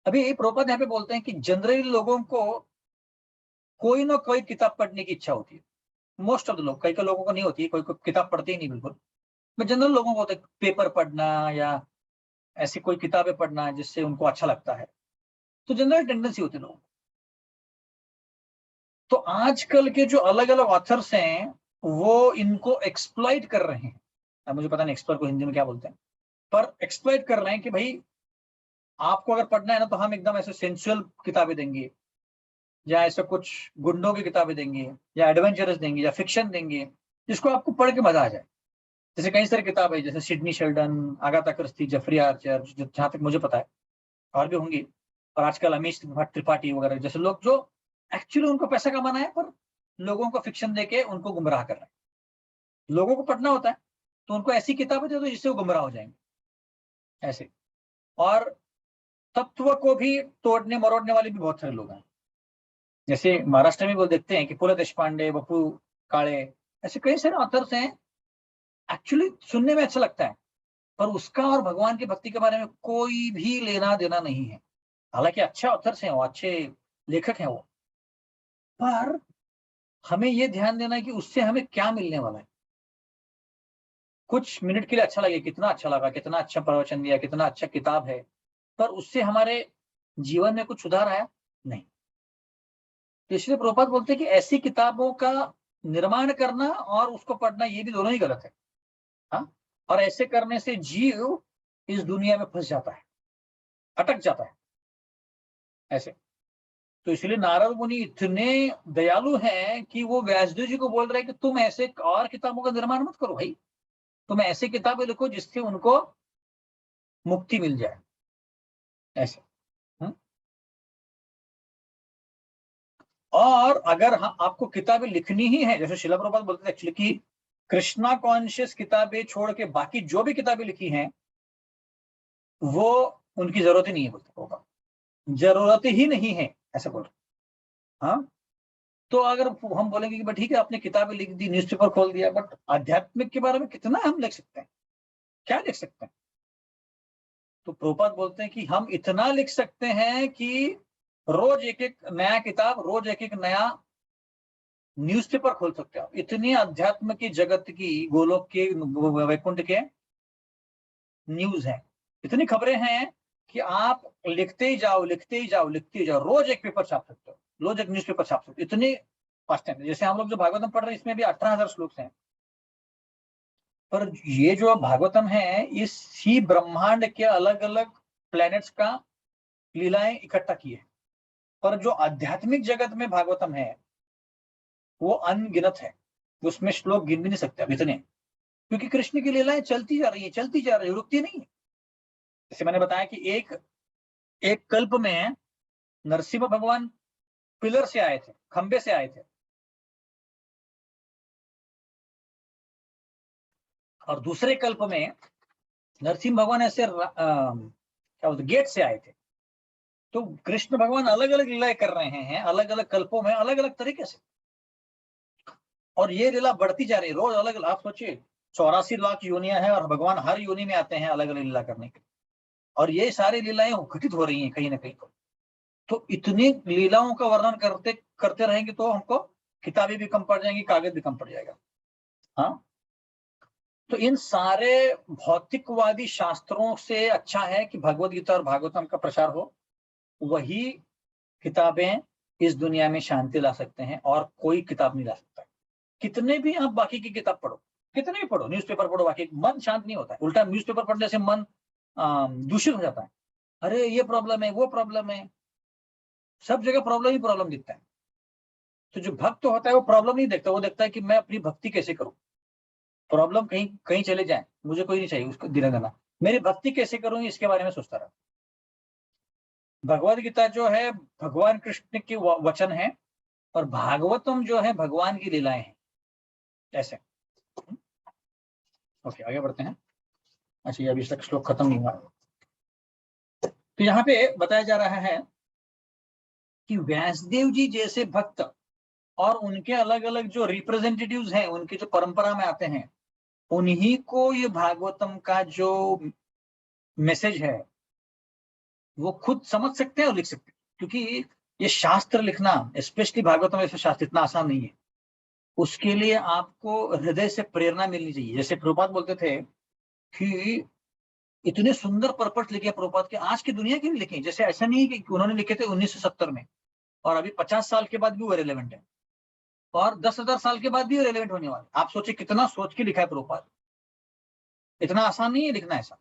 अभी प्रभुपाद यहाँ पे बोलते हैं कि जनरली लोगों को कोई ना कोई किताब पढ़ने की इच्छा होती है। मोस्ट ऑफ द लोग, कई लोगों को नहीं होती है, कोई किताब पढ़ते ही नहीं बिल्कुल। मैं जनरल लोगों को होता है पेपर पढ़ना या ऐसी कोई किताबें पढ़ना जिससे उनको अच्छा लगता है, तो जनरल टेंडेंसी होती है लोगों। तो आजकल के जो अलग अलग ऑथर्स हैं वो इनको एक्सप्लॉइट कर रहे हैं। अब मुझे पता नहीं एक्सप्लॉइट को हिंदी में क्या बोलते हैं, पर एक्सप्लॉइट कर रहे हैं कि भाई आपको अगर पढ़ना है ना तो हम एकदम ऐसे सेंसुअल किताबें देंगे, या ऐसे कुछ गुंडों की किताबें देंगे, या एडवेंचरस देंगे, या फिक्शन देंगे, जिसको आपको पढ़ के मजा आ जाए। जैसे कई सारी किताब है, जैसे Sidney Sheldon, Agatha Christie, Jeffrey Archer, जहां तक मुझे पता है और भी होंगी। और आजकल अमीश त्रिपाठी वगैरह जैसे लोग जो एक्चुअली उनको पैसा कमाना है पर लोगों को फिक्शन देके उनको गुमराह कर रहे हैं। लोगों को पढ़ना होता है तो उनको ऐसी किताबें दे दो जिससे वो गुमराह हो जाएंगे, ऐसे। और तत्व को भी तोड़ने मरोड़ने वाले भी बहुत सारे लोग हैं। जैसे महाराष्ट्र में वो देखते हैं कि पु ल देशपांडे, बप्पू काळे, ऐसे कई सारे ऑथर्स हैं, एक्चुअली सुनने में अच्छा लगता है पर उसका और भगवान की भक्ति के बारे में कोई भी लेना देना नहीं है। हालांकि अच्छे ऑथर्स हैं वो, अच्छे लेखक हैं वो, पर हमें ये ध्यान देना है कि उससे हमें क्या मिलने वाला है। कुछ मिनट के लिए अच्छा लगे, कितना अच्छा लगा, कितना अच्छा प्रवचन दिया, कितना अच्छा किताब है, पर उससे हमारे जीवन में कुछ सुधार आया नहीं। तो इसलिए प्रभुपाद बोलते हैं कि ऐसी किताबों का निर्माण करना और उसको पढ़ना ये भी दोनों ही गलत है। हाँ, और ऐसे करने से जीव इस दुनिया में फंस जाता है, अटक जाता है ऐसे। तो इसलिए नारद मुनि इतने दयालु हैं कि वो व्यासदेव जी को बोल रहे हैं कि तुम ऐसे और किताबों का निर्माण मत करो भाई, तुम ऐसी किताबें लिखो जिससे उनको मुक्ति मिल जाए ऐसे। हम्म? और अगर आपको किताबें लिखनी ही है, जैसे शिला प्रभुपाद बोलते थे एक्चुअली कि कृष्णा कॉन्शियस किताबें छोड़ के बाकी जो भी किताबें लिखी हैं वो उनकी जरूरत ही नहीं है, बोलते होगा, जरूरत ही नहीं है ऐसा बोल रहे। हाँ, तो अगर हम बोलेंगे कि भाई ठीक है आपने किताबें लिख दी, न्यूज़पेपर खोल दिया, बट आध्यात्मिक के बारे में कितना हम लिख सकते हैं, क्या लिख सकते हैं? तो प्रभुपाद बोलते हैं कि हम इतना लिख सकते हैं कि रोज एक एक नया किताब, रोज एक एक नया न्यूज़पेपर खोल सकते हो आप। इतनी अध्यात्म की जगत की, गोलोक के, वैकुंठ के न्यूज है, इतनी खबरें हैं कि आप लिखते ही जाओ, लिखते ही जाओ, लिखते ही जाओ, रोज एक पेपर छाप सकते हो, रोज एक न्यूज़पेपर छाप सकते हो, इतनी फास्ट है। जैसे हम लोग जो भागवतम पढ़ रहे हैं इसमें भी 18,000 श्लोक हैं, पर ये जो भागवतम है इसी ब्रह्मांड के अलग अलग प्लैनेट्स का लीलाएं इकट्ठा की है। पर जो आध्यात्मिक जगत में भागवतम है वो अनगिनत है, उसमें श्लोक गिन भी नहीं सकते अब इतने, क्योंकि कृष्ण की लीलाएं चलती जा रही है, चलती जा रही है, रुकती नहीं है। जैसे मैंने बताया कि एक एक कल्प में नरसिंह भगवान पिलर से आए थे, खंबे से आए थे, और दूसरे कल्प में नरसिंह भगवान ऐसे क्या बोलते गेट से आए थे। तो कृष्ण भगवान अलग अलग लीलाएं कर रहे हैं, अलग अलग कल्पों में अलग अलग तरीके से, और ये लीला बढ़ती जा रही है, रोज अलग अलग। आप सोचिए 84 लाख योनियां हैं और भगवान हर योनि में आते हैं अलग अलग लीला करने के लिए, और ये सारी लीलाएं घटित हो रही हैं कहीं ना कहीं। तो इतनी लीलाओं का वर्णन करते करते रहेंगे तो हमको किताबें भी कम पड़ जाएंगी, कागज भी कम पड़ जाएगा। हाँ, तो इन सारे भौतिकवादी शास्त्रों से अच्छा है कि भगवत गीता और भागवतम का प्रचार हो। वही किताबें इस दुनिया में शांति ला सकते हैं और कोई किताब नहीं ला सकता। कितने भी आप बाकी की किताब पढ़ो, कितने भी पढ़ो, न्यूज़पेपर पढ़ो, बाकी मन शांत नहीं होता है। उल्टा न्यूज़पेपर पढ़ने से मन दूषित हो जाता है। अरे ये प्रॉब्लम है, वो प्रॉब्लम है, सब जगह प्रॉब्लम ही प्रॉब्लम दिखता है। तो जो भक्त होता है वो प्रॉब्लम नहीं देखता, वो देखता है कि मैं अपनी भक्ति कैसे करूं, प्रॉब्लम कहीं कहीं चले जाए, मुझे कोई नहीं चाहिए उसको दिला देना, मेरी भक्ति कैसे करूं इसके बारे में सोचता रहा। भगवद गीता जो है भगवान कृष्ण के वचन है, और भागवतम जो है भगवान की लीलाएं हैं ऐसे। ओके, आगे बढ़ते हैं। अच्छा, ये अभी तक श्लोक खत्म नहीं हुआ। तो यहाँ पे बताया जा रहा है कि व्यासदेव जी जैसे भक्त और उनके अलग अलग जो रिप्रेजेंटेटिव्स हैं, उनकी जो परंपरा में आते हैं, उन्हीं को ये भागवतम का जो मैसेज है वो खुद समझ सकते हैं और लिख सकते हैं। क्योंकि ये शास्त्र लिखना, स्पेशली भागवतम ऐसे शास्त्र, इतना आसान नहीं है। उसके लिए आपको हृदय से प्रेरणा मिलनी चाहिए। जैसे प्रभुपाद बोलते थे कि इतने सुंदर पर्पस लिखे प्रभुपाद के, आज की दुनिया के भी लिखे। जैसे ऐसा नहीं है कि उन्होंने लिखे थे 1970 में और अभी 50 साल के बाद भी वो रेलेवेंट है, और 10,000 साल के बाद भी रेलेवेंट होने वाले। आप सोचिए कितना सोच के लिखा है प्रभुपाद, इतना आसान नहीं है लिखना ऐसा।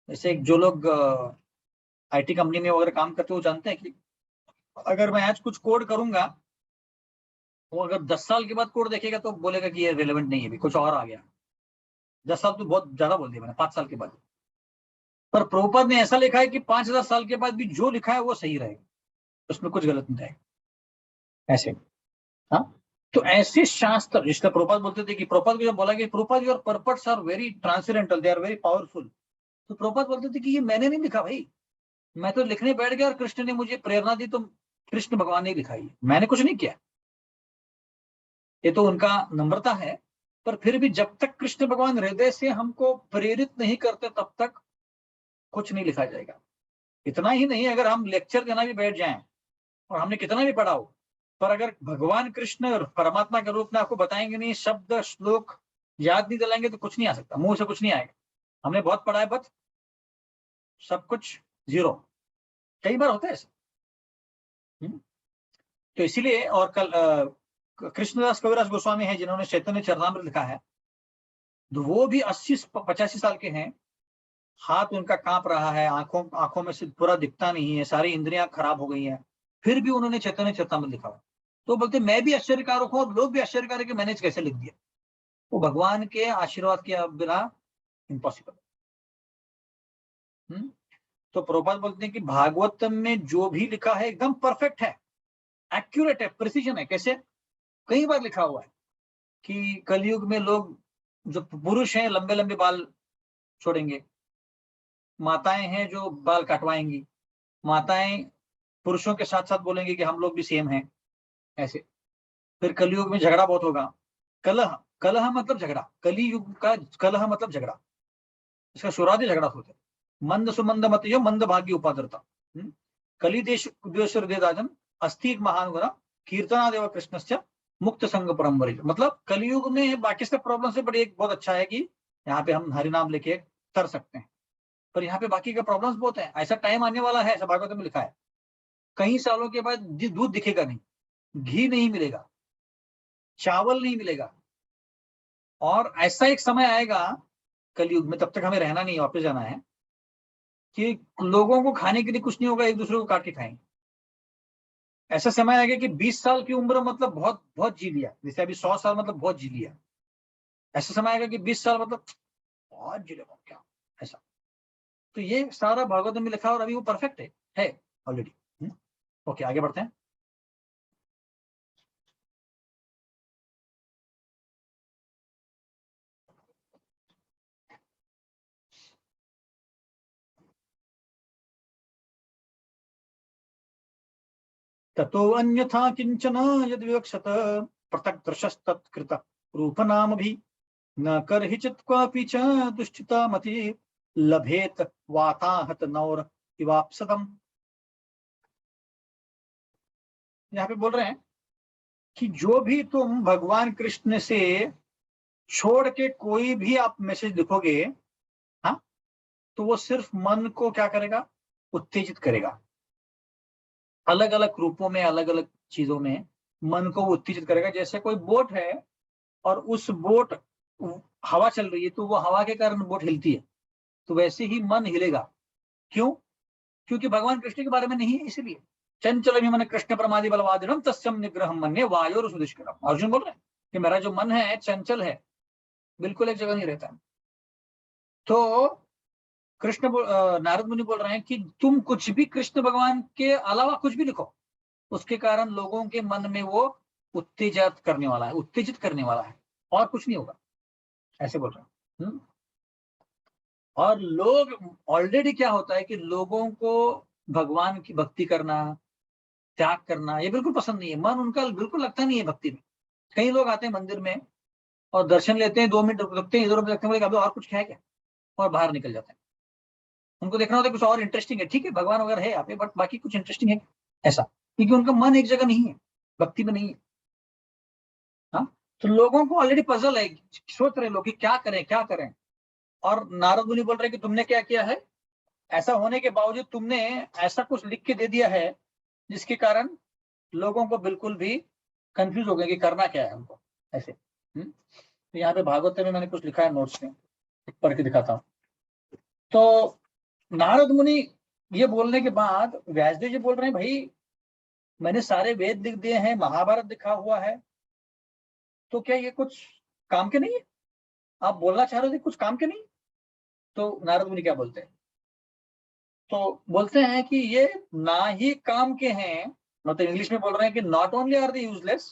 जैसे जो लोग आईटी कंपनी में वगैरह काम करते हो जानते हैं कि अगर मैं आज कुछ कोड करूंगा, वो अगर 10 साल के बाद कोड देखेगा तो बोलेगा कि ये रिलेवेंट नहीं है, भी कुछ और आ गया। 10 साल तो बहुत ज्यादा बोल दिया मैंने, 5 साल के बाद। पर प्रभुपाद ने ऐसा लिखा है कि 5,000 साल के बाद भी जो लिखा है वो सही रहेगा, उसमें कुछ गलत नहीं रहेगा ऐसे। हाँ, तो ऐसे शास्त्र, जिसका प्रभुपाद बोलते थे कि प्रभुपाद को जब बोला कि Prabhupada your purports are very transcendental, they are very powerful, तो प्रभुपाद बोलते थे कि ये मैंने नहीं लिखा भाई, मैं तो लिखने बैठ गया और कृष्ण ने मुझे प्रेरणा दी, तो कृष्ण भगवान ने लिखा, है मैंने कुछ नहीं किया। ये तो उनका नम्रता है। पर फिर भी जब तक कृष्ण भगवान हृदय से हमको प्रेरित नहीं करते तब तक कुछ नहीं लिखा जाएगा। इतना ही नहीं, अगर हम लेक्चर देना भी बैठ जाएं और हमने कितना भी पढ़ा हो, पर अगर भगवान कृष्ण और परमात्मा के रूप में आपको बताएंगे नहीं, शब्द श्लोक याद नहीं दिलाएंगे, तो कुछ नहीं आ सकता, मुंह से कुछ नहीं आएगा। हमने बहुत पढ़ा है बट सब कुछ जीरो, कई बार होता है ऐसा। तो इसीलिए, और कल कृष्णदास कविराज गोस्वामी है जिन्होंने चैतन्य चरणामृत लिखा है, तो वो भी 80-85 साल के हैं, हाथ उनका कांप रहा है, आंखों में से पूरा दिखता नहीं है, सारी इंद्रियां खराब हो गई हैं, फिर भी उन्होंने चैतन्य चेतामृत लिखा हुआ। तो बोलते मैं भी आश्चर्यकारक हूं और लोग भी आश्चर्यकारक कि मैंने कैसे लिख दिया। वो भगवान के आशीर्वाद के बिना इम्पॉसिबल। तो प्रभुपाद बोलते हैं कि भागवतम में जो भी लिखा है एकदम परफेक्ट है, एक्यूरेट है, प्रिसीजन है। कैसे? कई बार लिखा हुआ है कि कलयुग में लोग जो पुरुष हैं लंबे लंबे बाल छोड़ेंगे, माताएं हैं जो बाल कटवाएंगी, माताएं पुरुषों के साथ साथ बोलेंगे कि हम लोग भी सेम हैं, ऐसे। फिर कलयुग में झगड़ा बहुत होगा, कलह, कलह मतलब झगड़ा, कली युग का कलह मतलब झगड़ा, इसका शुरुआती झगड़ा होता है। मंद सुमंद मत यो मंद भाग्य उपादरता, कली देश राजन अस्ति महान गुना कीर्तनादेव कृष्णस्य मुक्त संग परम्परी। मतलब कलयुग में बाकी सब प्रॉब्लम से बड़ी एक बहुत अच्छा है कि यहाँ पे हम हरि नाम लेके कर सकते हैं, पर यहाँ पे बाकी के प्रॉब्लम्स बहुत है। ऐसा टाइम आने वाला है, ऐसा भागवत में लिखा है, कई सालों के बाद दूध दिखेगा नहीं, घी नहीं मिलेगा, चावल नहीं मिलेगा, और ऐसा एक समय आएगा कलयुग में, तब तक हमें रहना नहीं, वापस जाना है, कि लोगों को खाने के लिए कुछ नहीं होगा, एक दूसरे को काट के खाएंगे। ऐसा समय आएगा कि 20 साल की उम्र मतलब बहुत बहुत जी लिया, जैसे अभी 100 साल मतलब बहुत जी लिया। ऐसा समय आएगा कि 20 साल मतलब बहुत जी लिया क्या, ऐसा। तो ये सारा भागवत में लिखा और अभी वो परफेक्ट है ऑलरेडी। ओके, आगे बढ़ते हैं। ततो अन्यथा किंचन यद विवक्षत पृथक दृशस्तत्कृत रूपनाम भी न करहिचित क्वापि च दुष्टिता मति लभेत वाताहत नौर इवाप्सदम। यहाँ पे बोल रहे हैं कि जो भी तुम भगवान कृष्ण से छोड़ के कोई भी आप मैसेज लिखोगे, हाँ, तो वो सिर्फ मन को क्या करेगा, उत्तेजित करेगा। अलग अलग रूपों में, अलग अलग चीजों में मन को उत्तेजित करेगा। जैसे कोई बोट है और उस बोट हवा चल रही है, तो वो हवा के कारण बोट हिलती है, तो वैसे ही मन हिलेगा। क्यों? क्योंकि भगवान कृष्ण के बारे में नहीं है, इसलिए। चंचल मन कृष्ण प्रमादि बलवादिनम तस्यम निग्रह मन्ये वायोर सुदुष्करम। अर्जुन बोल रहे हैं कि मेरा जो मन है चंचल है, बिल्कुल एक जगह नहीं रहता है। तो नारद मुनि बोल रहे हैं कि तुम कुछ भी कृष्ण भगवान के अलावा कुछ भी लिखो, उसके कारण लोगों के मन में वो उत्तेजित करने वाला है, उत्तेजित करने वाला है, और कुछ नहीं होगा, ऐसे बोल रहे हैं। और लोग ऑलरेडी क्या होता है कि लोगों को भगवान की भक्ति करना, त्याग करना, ये बिल्कुल पसंद नहीं है। मन उनका बिल्कुल लगता नहीं है भक्ति में। कई लोग आते हैं मंदिर में और दर्शन लेते हैं, 2 मिनट रुकते हैं, इधर उधर देखते हैं, अभी और कुछ है क्या, और बाहर निकल जाते हैं। उनको देखना होता है कुछ और इंटरेस्टिंग है, ठीक है भगवान वगैरह है यहाँ पे, बट बाकी कुछ इंटरेस्टिंग है ऐसा, क्योंकि उनका मन एक जगह नहीं है, भक्ति में नहीं है। हाँ, तो लोगों को ऑलरेडी पजल है, सोच रहे लोग कि क्या करें क्या करें। और नारद मुनि बोल रहे कि तुमने क्या किया है, ऐसा होने के बावजूद तुमने ऐसा कुछ लिख के दे दिया है जिसके कारण लोगों को बिल्कुल भी कंफ्यूज हो गए कि करना क्या है उनको, ऐसे। तो यहाँ पे भागवत में मैंने कुछ लिखा है नोट्स में, पढ़ के दिखाता हूँ। तो नारद मुनि ये बोलने के बाद व्यासदेव जी बोल रहे हैं, भाई मैंने सारे वेद लिख दिए हैं, महाभारत लिखा हुआ है, तो क्या ये कुछ काम के नहीं है? आप बोलना चाह रहे थे कुछ काम के नहीं? तो नारद मुनि क्या बोलते हैं? तो बोलते हैं कि ये ना ही काम के हैं, मतलब इंग्लिश में बोल रहे हैं कि not only are they useless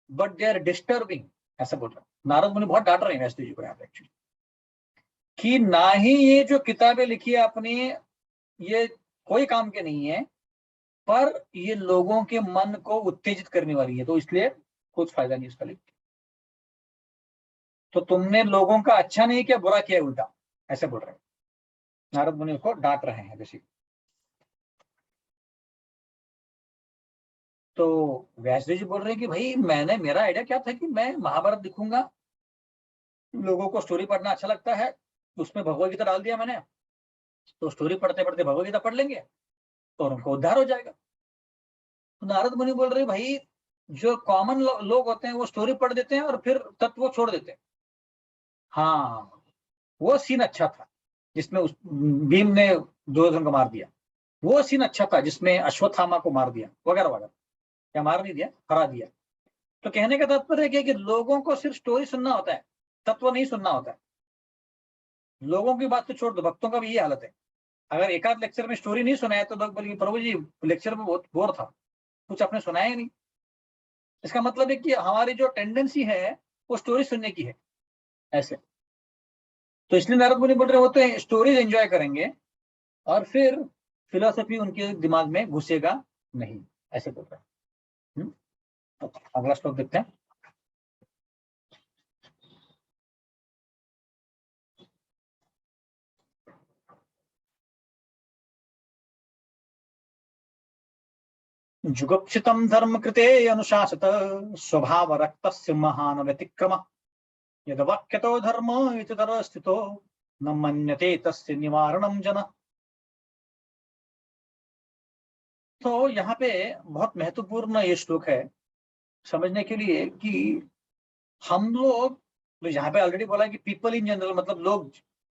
but they are disturbing, ऐसा बोल रहे हैं। नारद मुनि बहुत डांट रहे हैं व्यासदेव जी को यहाँ पे एक्चुअली, कि ना ही ये जो किताबें लिखी है अपनी, ये कोई काम के नहीं है, पर ये लोगों के मन को उत्तेजित करने वाली है, तो इसलिए कुछ फायदा नहीं इसका लिख के। तो तुमने लोगों का अच्छा नहीं किया, बुरा किया उल्टा, ऐसे बोल रहे हैं। नारद मुनि को डांट रहे हैं बेसिक। तो व्यासदेव जी बोल रहे हैं कि भाई मेरा आइडिया क्या था कि मैं महाभारत लिखूंगा, लोगों को स्टोरी पढ़ना अच्छा लगता है, उसमें भगवत गीता डाल दिया मैंने, तो स्टोरी पढ़ते पढ़ते भगवत गीता पढ़ लेंगे तो उनको उद्धार हो जाएगा। तो नारद मुनि बोल रहे भाई, जो कॉमन लोग होते हैं वो स्टोरी पढ़ देते हैं और फिर तत्व छोड़ देते हैं, हाँ, वो सीन अच्छा था जिसमें उस भीम ने दुर्योधन को मार दिया। वो सीन अच्छा था जिसमें अश्वत्थामा को मार दिया, वगैरह वगैरह। क्या मार नहीं दिया, हरा दिया। तो कहने का तात्पर्य क्या है कि लोगों को सिर्फ स्टोरी सुनना होता है, तत्व नहीं सुनना होता है। लोगों की बात तो छोड़ दो, भक्तों का भी ये हालत है। अगर एक आध लेक्चर में स्टोरी नहीं सुनाया तो लोग बोलेंगे प्रभु जी लेक्चर में बहुत बोर था, कुछ आपने सुनाया ही नहीं। इसका मतलब है कि हमारी जो टेंडेंसी है वो स्टोरी सुनने की है, ऐसे। तो इसलिए नारद मुनि बोल रहे वो तो स्टोरीज एंजॉय करेंगे और फिर फिलोसफी उनके दिमाग में घुसेगा नहीं, ऐसे बोल रहे हैं। तो अगला श्लोक देखते हैं। जुगुप्सितं धर्म कृते अनुशासत स्वभाव रक्तस्य महान व्यतिक्रम यद वाक्यतो धर्म इततर स्थितो न मन्यते तस्य निवारणम जन। तो यहाँ पे बहुत महत्वपूर्ण ये श्लोक है समझने के लिए कि हम लोग, तो यहाँ पे ऑलरेडी बोला कि पीपल इन जनरल, मतलब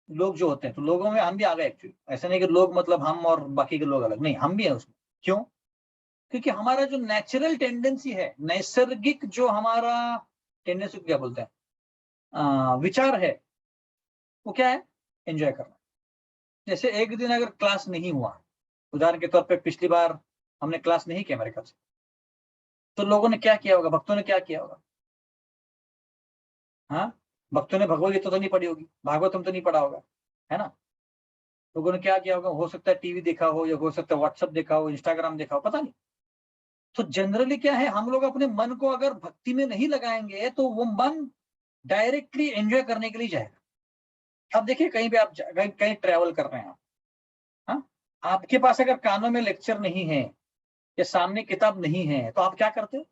लोग जो होते हैं, तो लोगों में हम भी आ गए एक्चुअली। ऐसा नहीं कि लोग मतलब हम और बाकी के लोग अलग, नहीं, हम भी हैं उसमें। क्यों? क्योंकि हमारा जो नेचुरल टेंडेंसी है, नैसर्गिक जो हमारा टेंडेंसी क्या बोलते हैं, विचार है, वो क्या है? एंजॉय करना। जैसे एक दिन अगर क्लास नहीं हुआ, उदाहरण के तौर पे पिछली बार हमने क्लास नहीं किया मेरे ख्याल से, तो लोगों ने क्या किया होगा, भक्तों ने क्या किया होगा? हाँ, भक्तों ने भगवद गीता तो नहीं पढ़ी होगी, भागवतम तो नहीं पढ़ा होगा, है ना? लोगों ने क्या किया होगा? हो सकता है टीवी देखा हो, या हो सकता है व्हाट्सएप देखा हो, इंस्टाग्राम देखा हो, पता नहीं। तो जनरली क्या है, हम लोग अपने मन को अगर भक्ति में नहीं लगाएंगे तो वो मन डायरेक्टली एंजॉय करने के लिए जाएगा। अब देखिए कहीं पे आप कहीं ट्रैवल कर रहे हैं आप, हाँ, आपके पास अगर कानों में लेक्चर नहीं है या सामने किताब नहीं है तो आप क्या करते हो?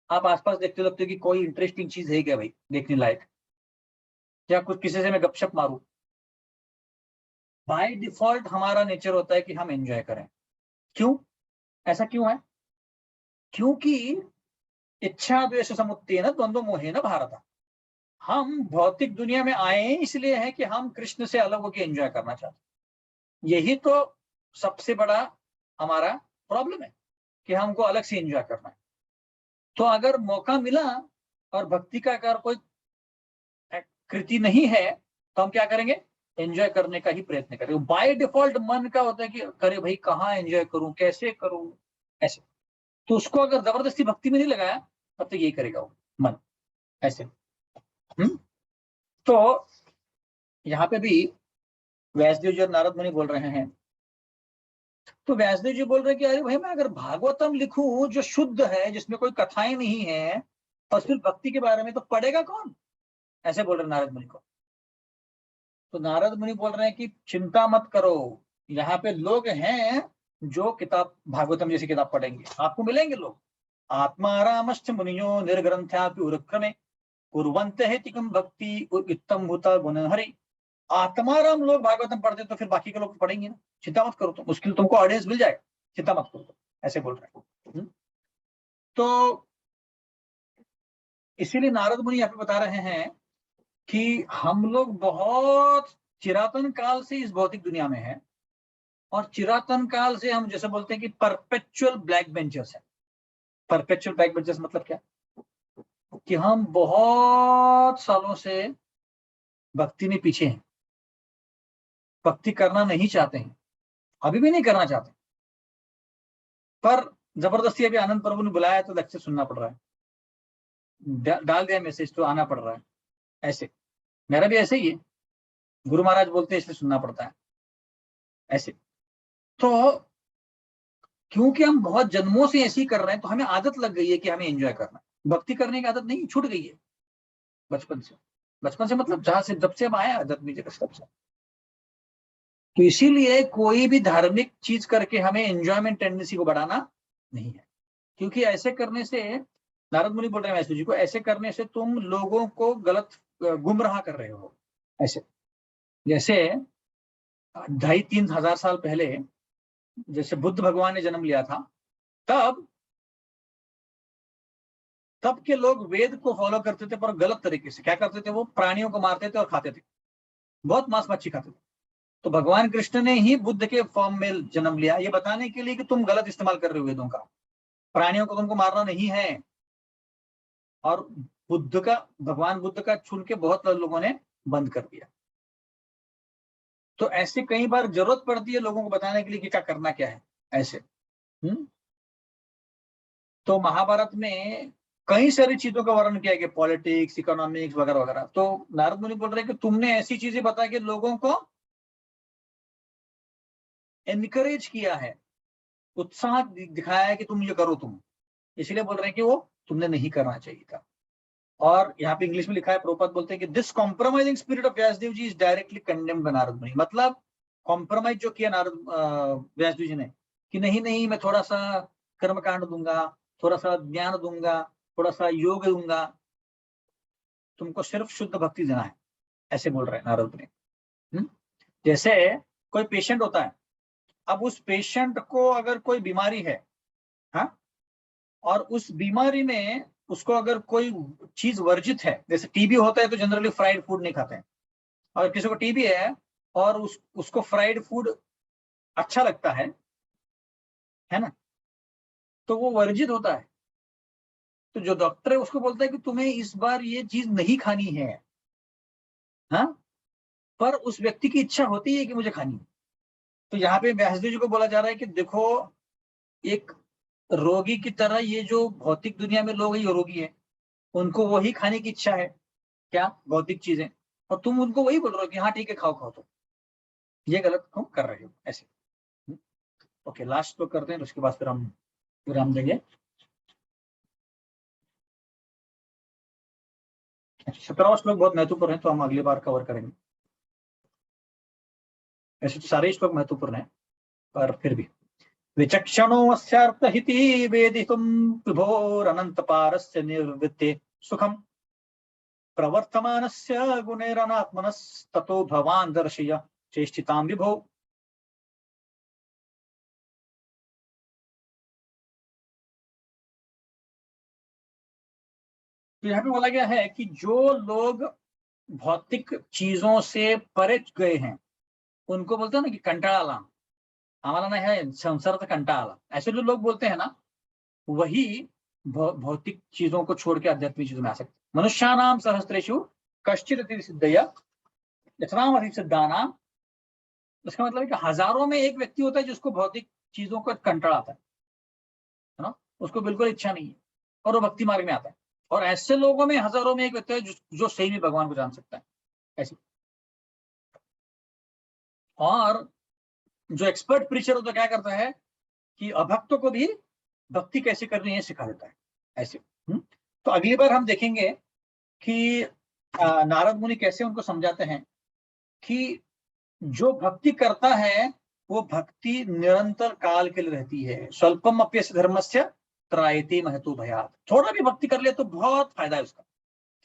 आप आसपास देखते लगते हो कि कोई इंटरेस्टिंग चीज है क्या भाई देखने लायक, या कुछ किसी से मैं गपशप मारूं। बाय डिफॉल्ट हमारा नेचर होता है कि हम एंजॉय करें। क्यों? ऐसा क्यों है? क्योंकि इच्छा द्वेष समुत्तेन द्वंद्व मोहेन भारत। हम भौतिक दुनिया में आए इसलिए है कि हम कृष्ण से अलग होकर एंजॉय करना चाहते हैं। यही तो सबसे बड़ा हमारा प्रॉब्लम है कि हमको अलग से एंजॉय करना है। तो अगर मौका मिला और भक्ति का अगर कोई कृति नहीं है तो हम क्या करेंगे? एंजॉय करने का ही प्रयत्न करेंगे। बाय डिफॉल्ट मन का होता है कि करे भाई कहाँ एंजॉय करूं, कैसे करूं, ऐसे। तो उसको अगर जबरदस्ती भक्ति में नहीं लगाया तब तक यही करेगा वो मन, ऐसे। तो यहाँ पे भी व्यासदेव जी और नारद मुनि बोल रहे हैं। तो व्यासदेव जी बोल रहे हैं कि अरे भाई मैं अगर भागवतम लिखूं जो शुद्ध है, जिसमें कोई कथाएं नहीं है, और सिर्फ भक्ति के बारे में, तो पढ़ेगा कौन? ऐसे बोल रहे नारद मुनि को। तो नारद मुनि बोल रहे हैं कि चिंता मत करो, यहाँ पे लोग हैं जो किताब भागवतम जैसी किताब पढ़ेंगे, आपको मिलेंगे लोग। आत्मारामश्च मुनियो निर्ग्रंथ्यापि उरुक्रमे कुर्वन्ते हितिकं भक्ति उत्तम भूता गुण हरि। आत्माराम लोग भागवतम पढ़ते तो फिर बाकी के लोग पढ़ेंगे ना, चिंता मत करो, तो मुश्किल तुमको ऑडियंस मिल जाएगा, चिंता मत करो, ऐसे बोल रहे हैं। तो इसीलिए नारद मुनि यहाँ पे बता रहे हैं कि हम लोग बहुत चिरातन काल से इस भौतिक दुनिया में है, और चिरातन काल से हम जैसे बोलते हैं कि परपेचुअल ब्लैक बेंचर्स है। परपेचुअल ब्लैक बेंचर्स मतलब क्या? कि हम बहुत सालों से भक्ति में पीछे हैं, भक्ति करना नहीं चाहते हैं, अभी भी नहीं करना चाहते, पर जबरदस्ती अभी आनंद प्रभु ने बुलाया तो लेक्चर सुनना पड़ रहा है, डाल दिया मैसेज तो आना पड़ रहा है, ऐसे। मेरा भी ऐसे ही है, गुरु महाराज बोलते हैं इसलिए सुनना पड़ता है, ऐसे। तो क्योंकि हम बहुत जन्मों से ऐसे ही कर रहे हैं तो हमें आदत लग गई है कि हमें एंजॉय करना है। भक्ति करने की आदत नहीं, छूट गई है बचपन से। बचपन से मतलब जहां से जब से हम आए आध्यात्मिक जगत तब से। तो इसीलिए कोई भी धार्मिक चीज करके हमें एंजॉयमेंट टेंडेंसी को बढ़ाना नहीं है, क्योंकि ऐसे करने से, नारद मुनि बोल रहे हैं वैष्णु जी को, ऐसे करने से तुम लोगों को गलत गुमराह कर रहे हो, ऐसे। जैसे 2,500-3,000 साल पहले जैसे बुद्ध भगवान ने जन्म लिया था, तब तब के लोग वेद को फॉलो करते थे पर गलत तरीके से। क्या करते थे वो? प्राणियों को मारते थे और खाते थे, बहुत मांस मच्छी खाते थे। तो भगवान कृष्ण ने ही बुद्ध के फॉर्म में जन्म लिया, ये बताने के लिए कि तुम गलत इस्तेमाल कर रहे हो वेदों का, प्राणियों को तुमको मारना नहीं है। और बुद्ध का, भगवान बुद्ध का छून के बहुत लोगों ने बंद कर दिया। तो ऐसे कई बार जरूरत पड़ती है लोगों को बताने के लिए कि क्या करना क्या है ऐसे। तो महाभारत में कई सारी चीजों का वर्णन किया गया, पॉलिटिक्स, इकोनॉमिक्स वगैरह वगैरह। तो नारद मुनि बोल रहे हैं कि तुमने ऐसी चीजें बता के लोगों को एनकरेज किया है, उत्साह दिखाया है कि तुम ये करो तुम, इसलिए बोल रहे हैं कि वो तुमने नहीं करना चाहिए था। और यहाँ पे इंग्लिश में लिखा है, प्रभुपाद बोलते हैं कि this compromising spirit of Vyasadeva ji is directly condemned by Narada Muni. मतलब कॉम्प्रोमाइज जो किया नारद व्यासदेव जी ने कि नहीं नहीं मैं थोड़ा सा कर्मकांड दूंगा, थोड़ा सा ज्ञान दूंगा, थोड़ा सा योग दूंगा, तुमको सिर्फ शुद्ध भक्ति देना है, ऐसे बोल रहे हैं नारद मुनि। जैसे कोई पेशेंट होता है, अब उस पेशेंट को अगर कोई बीमारी है, हाँ, और उस बीमारी में उसको अगर कोई चीज वर्जित है, जैसे टीबी होता है तो जनरली फ्राइड फूड नहीं खाते हैं, और किसी को टीबी है और उसको फ्राइड फूड अच्छा लगता है ना, तो वो वर्जित होता है। तो जो डॉक्टर है उसको बोलता है कि तुम्हें इस बार ये चीज नहीं खानी है, हाँ, पर उस व्यक्ति की इच्छा होती है कि मुझे खानी है। तो यहाँ पे व्यासदेव जी को बोला जा रहा है कि देखो, एक रोगी की तरह ये जो भौतिक दुनिया में लोग, ये रोगी है, उनको वही खाने की इच्छा है, क्या? भौतिक चीजें, और तुम उनको वही बोल रहे हो कि हाँ ठीक है खाओ खाओ। तो ये गलत तुम कर रहे हो ऐसे। ओके, लास्ट तो करते हैं, उसके बाद फिर हम विराम देंगे। 17वां श्लोक बहुत महत्वपूर्ण है, तो हम अगली बार कवर करेंगे। ऐसे तो सारे श्लोक महत्वपूर्ण है, पर फिर भी विचक्षणो अस्यार्थहिति वेदितुं विभोरनंत पारस्य निर्वृत्ते सुखम प्रवर्तमानस्य गुणैरनात्मनस्ततो भवान् दर्शय चेष्टितां विभो। तो यहाँ पे बोला गया है कि जो लोग भौतिक चीजों से परे गए हैं, उनको बोलते हैं ना कि कंटाळा आम्हाला ना है संसाराचा कंटाळा आला, ऐसे जो लोग बोलते हैं ना, वही भौतिक चीजों को छोड़ के आध्यात्मिक चीजों में आ सकते। मनुष्यानाम सहस्रेषु कश्चिदति सिद्धया यथामति सिद्धानाम। इसका मतलब है कि हजारों में एक व्यक्ति होता है जिसको भौतिक चीजों का कंटाळा आता है ना, उसको बिल्कुल इच्छा नहीं है, और वो भक्ति मार्ग में आता है। और ऐसे लोगों में हजारों में एक व्यक्ति है जो सही में भगवान को जान सकता है ऐसे। और जो एक्सपर्ट प्रीचर होता है क्या करता है कि अभक्तों को भी भक्ति कैसे करनी है सिखा देता है ऐसे। तो अगली बार हम देखेंगे कि नारद मुनि कैसे उनको समझाते हैं कि जो भक्ति करता है वो भक्ति निरंतर काल के लिए रहती है। स्वल्पम अप्यस्य धर्मस्य त्रायते महतो भयात्। थोड़ा भी भक्ति कर ले तो बहुत फायदा है उसका,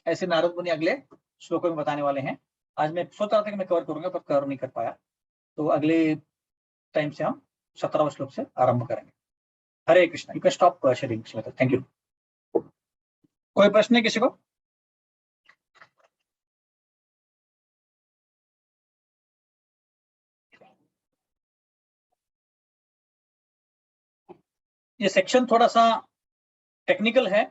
ऐसे नारद मुनि अगले श्लोकों में बताने वाले हैं। आज मैं सोच रहा था कि मैं कवर करूंगा, पर कवर नहीं कर पाया, तो अगले टाइम से हम 17वां श्लोक से आरंभ करेंगे। Hare Krishna. You can stop sharing. Thank you. कोई प्रश्न है किसी को? ये सेक्शन थोड़ा सा टेक्निकल है,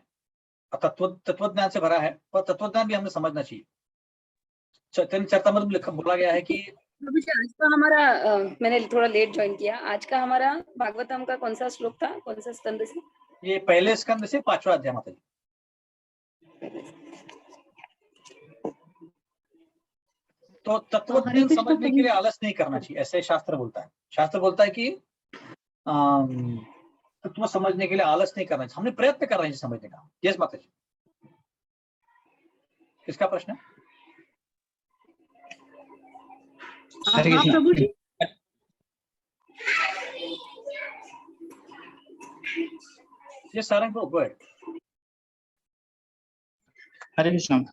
तत्वज्ञान से भरा है, पर तत्वज्ञान भी हमें समझना चाहिए। चैतन्य चरितमृत में लिखा बोला गया है कि आज का हमारा मैंने थोड़ा लेट ज्वाइन किया। आज का हमारा भागवतम का कौन सा श्लोक था, कौन सा स्कंद से? ये पहले स्कंद से 5वां अध्याय माता जी। तो तत्वज्ञान समझने के लिए आलस नहीं करना चाहिए, ऐसे शास्त्र बोलता है। शास्त्र बोलता है कि तत्व समझने के लिए आलस नहीं करना चाहिए, हमने प्रयत्न कर रहे हैं समझने का। यस माता जी, किसका प्रश्न है? प्रभु जी, ये सारंग प्रभु है। हरे कृष्ण।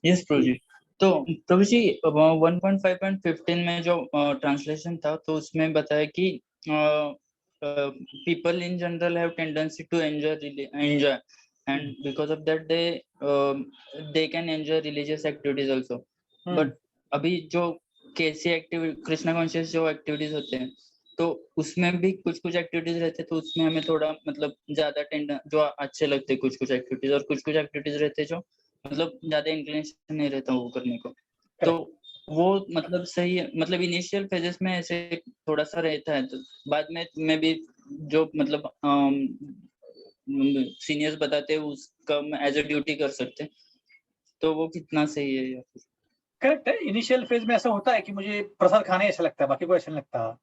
यस प्रभु जी। तो प्रभु जी 1.5.15 में जो ट्रांसलेशन था, तो उसमें बताया कि people in general have tendency to enjoy, and because of that they can enjoy religious activities also. But अभी जो कैसी एक्टिविटी कृष्णा कॉन्शियस जो एक्टिविटीज होते हैं तो उसमें भी कुछ कुछ एक्टिविटीज रहते हैं, तो उसमें हमें थोड़ा मतलब ज्यादा जो अच्छे लगते हैं कुछ कुछ एक्टिविटीज, और कुछ कुछ एक्टिविटीज रहते हैं जो मतलब ज्यादा इंक्लिनेशन नहीं रहता वो करने को। तो वो मतलब सही है, मतलब इनिशियल फेजेस में ऐसे थोड़ा सा रहता है, तो बाद में भी जो मतलब सीनियर्स बताते हैं उसका एज अ ड्यूटी कर सकते हैं, तो वो कितना सही है या फिर? करेक्ट है। इनिशियल फेज में ऐसा होता है कि मुझे प्रसाद खाना ही अच्छा लगता है, बाकी कोई अच्छा नहीं लगता।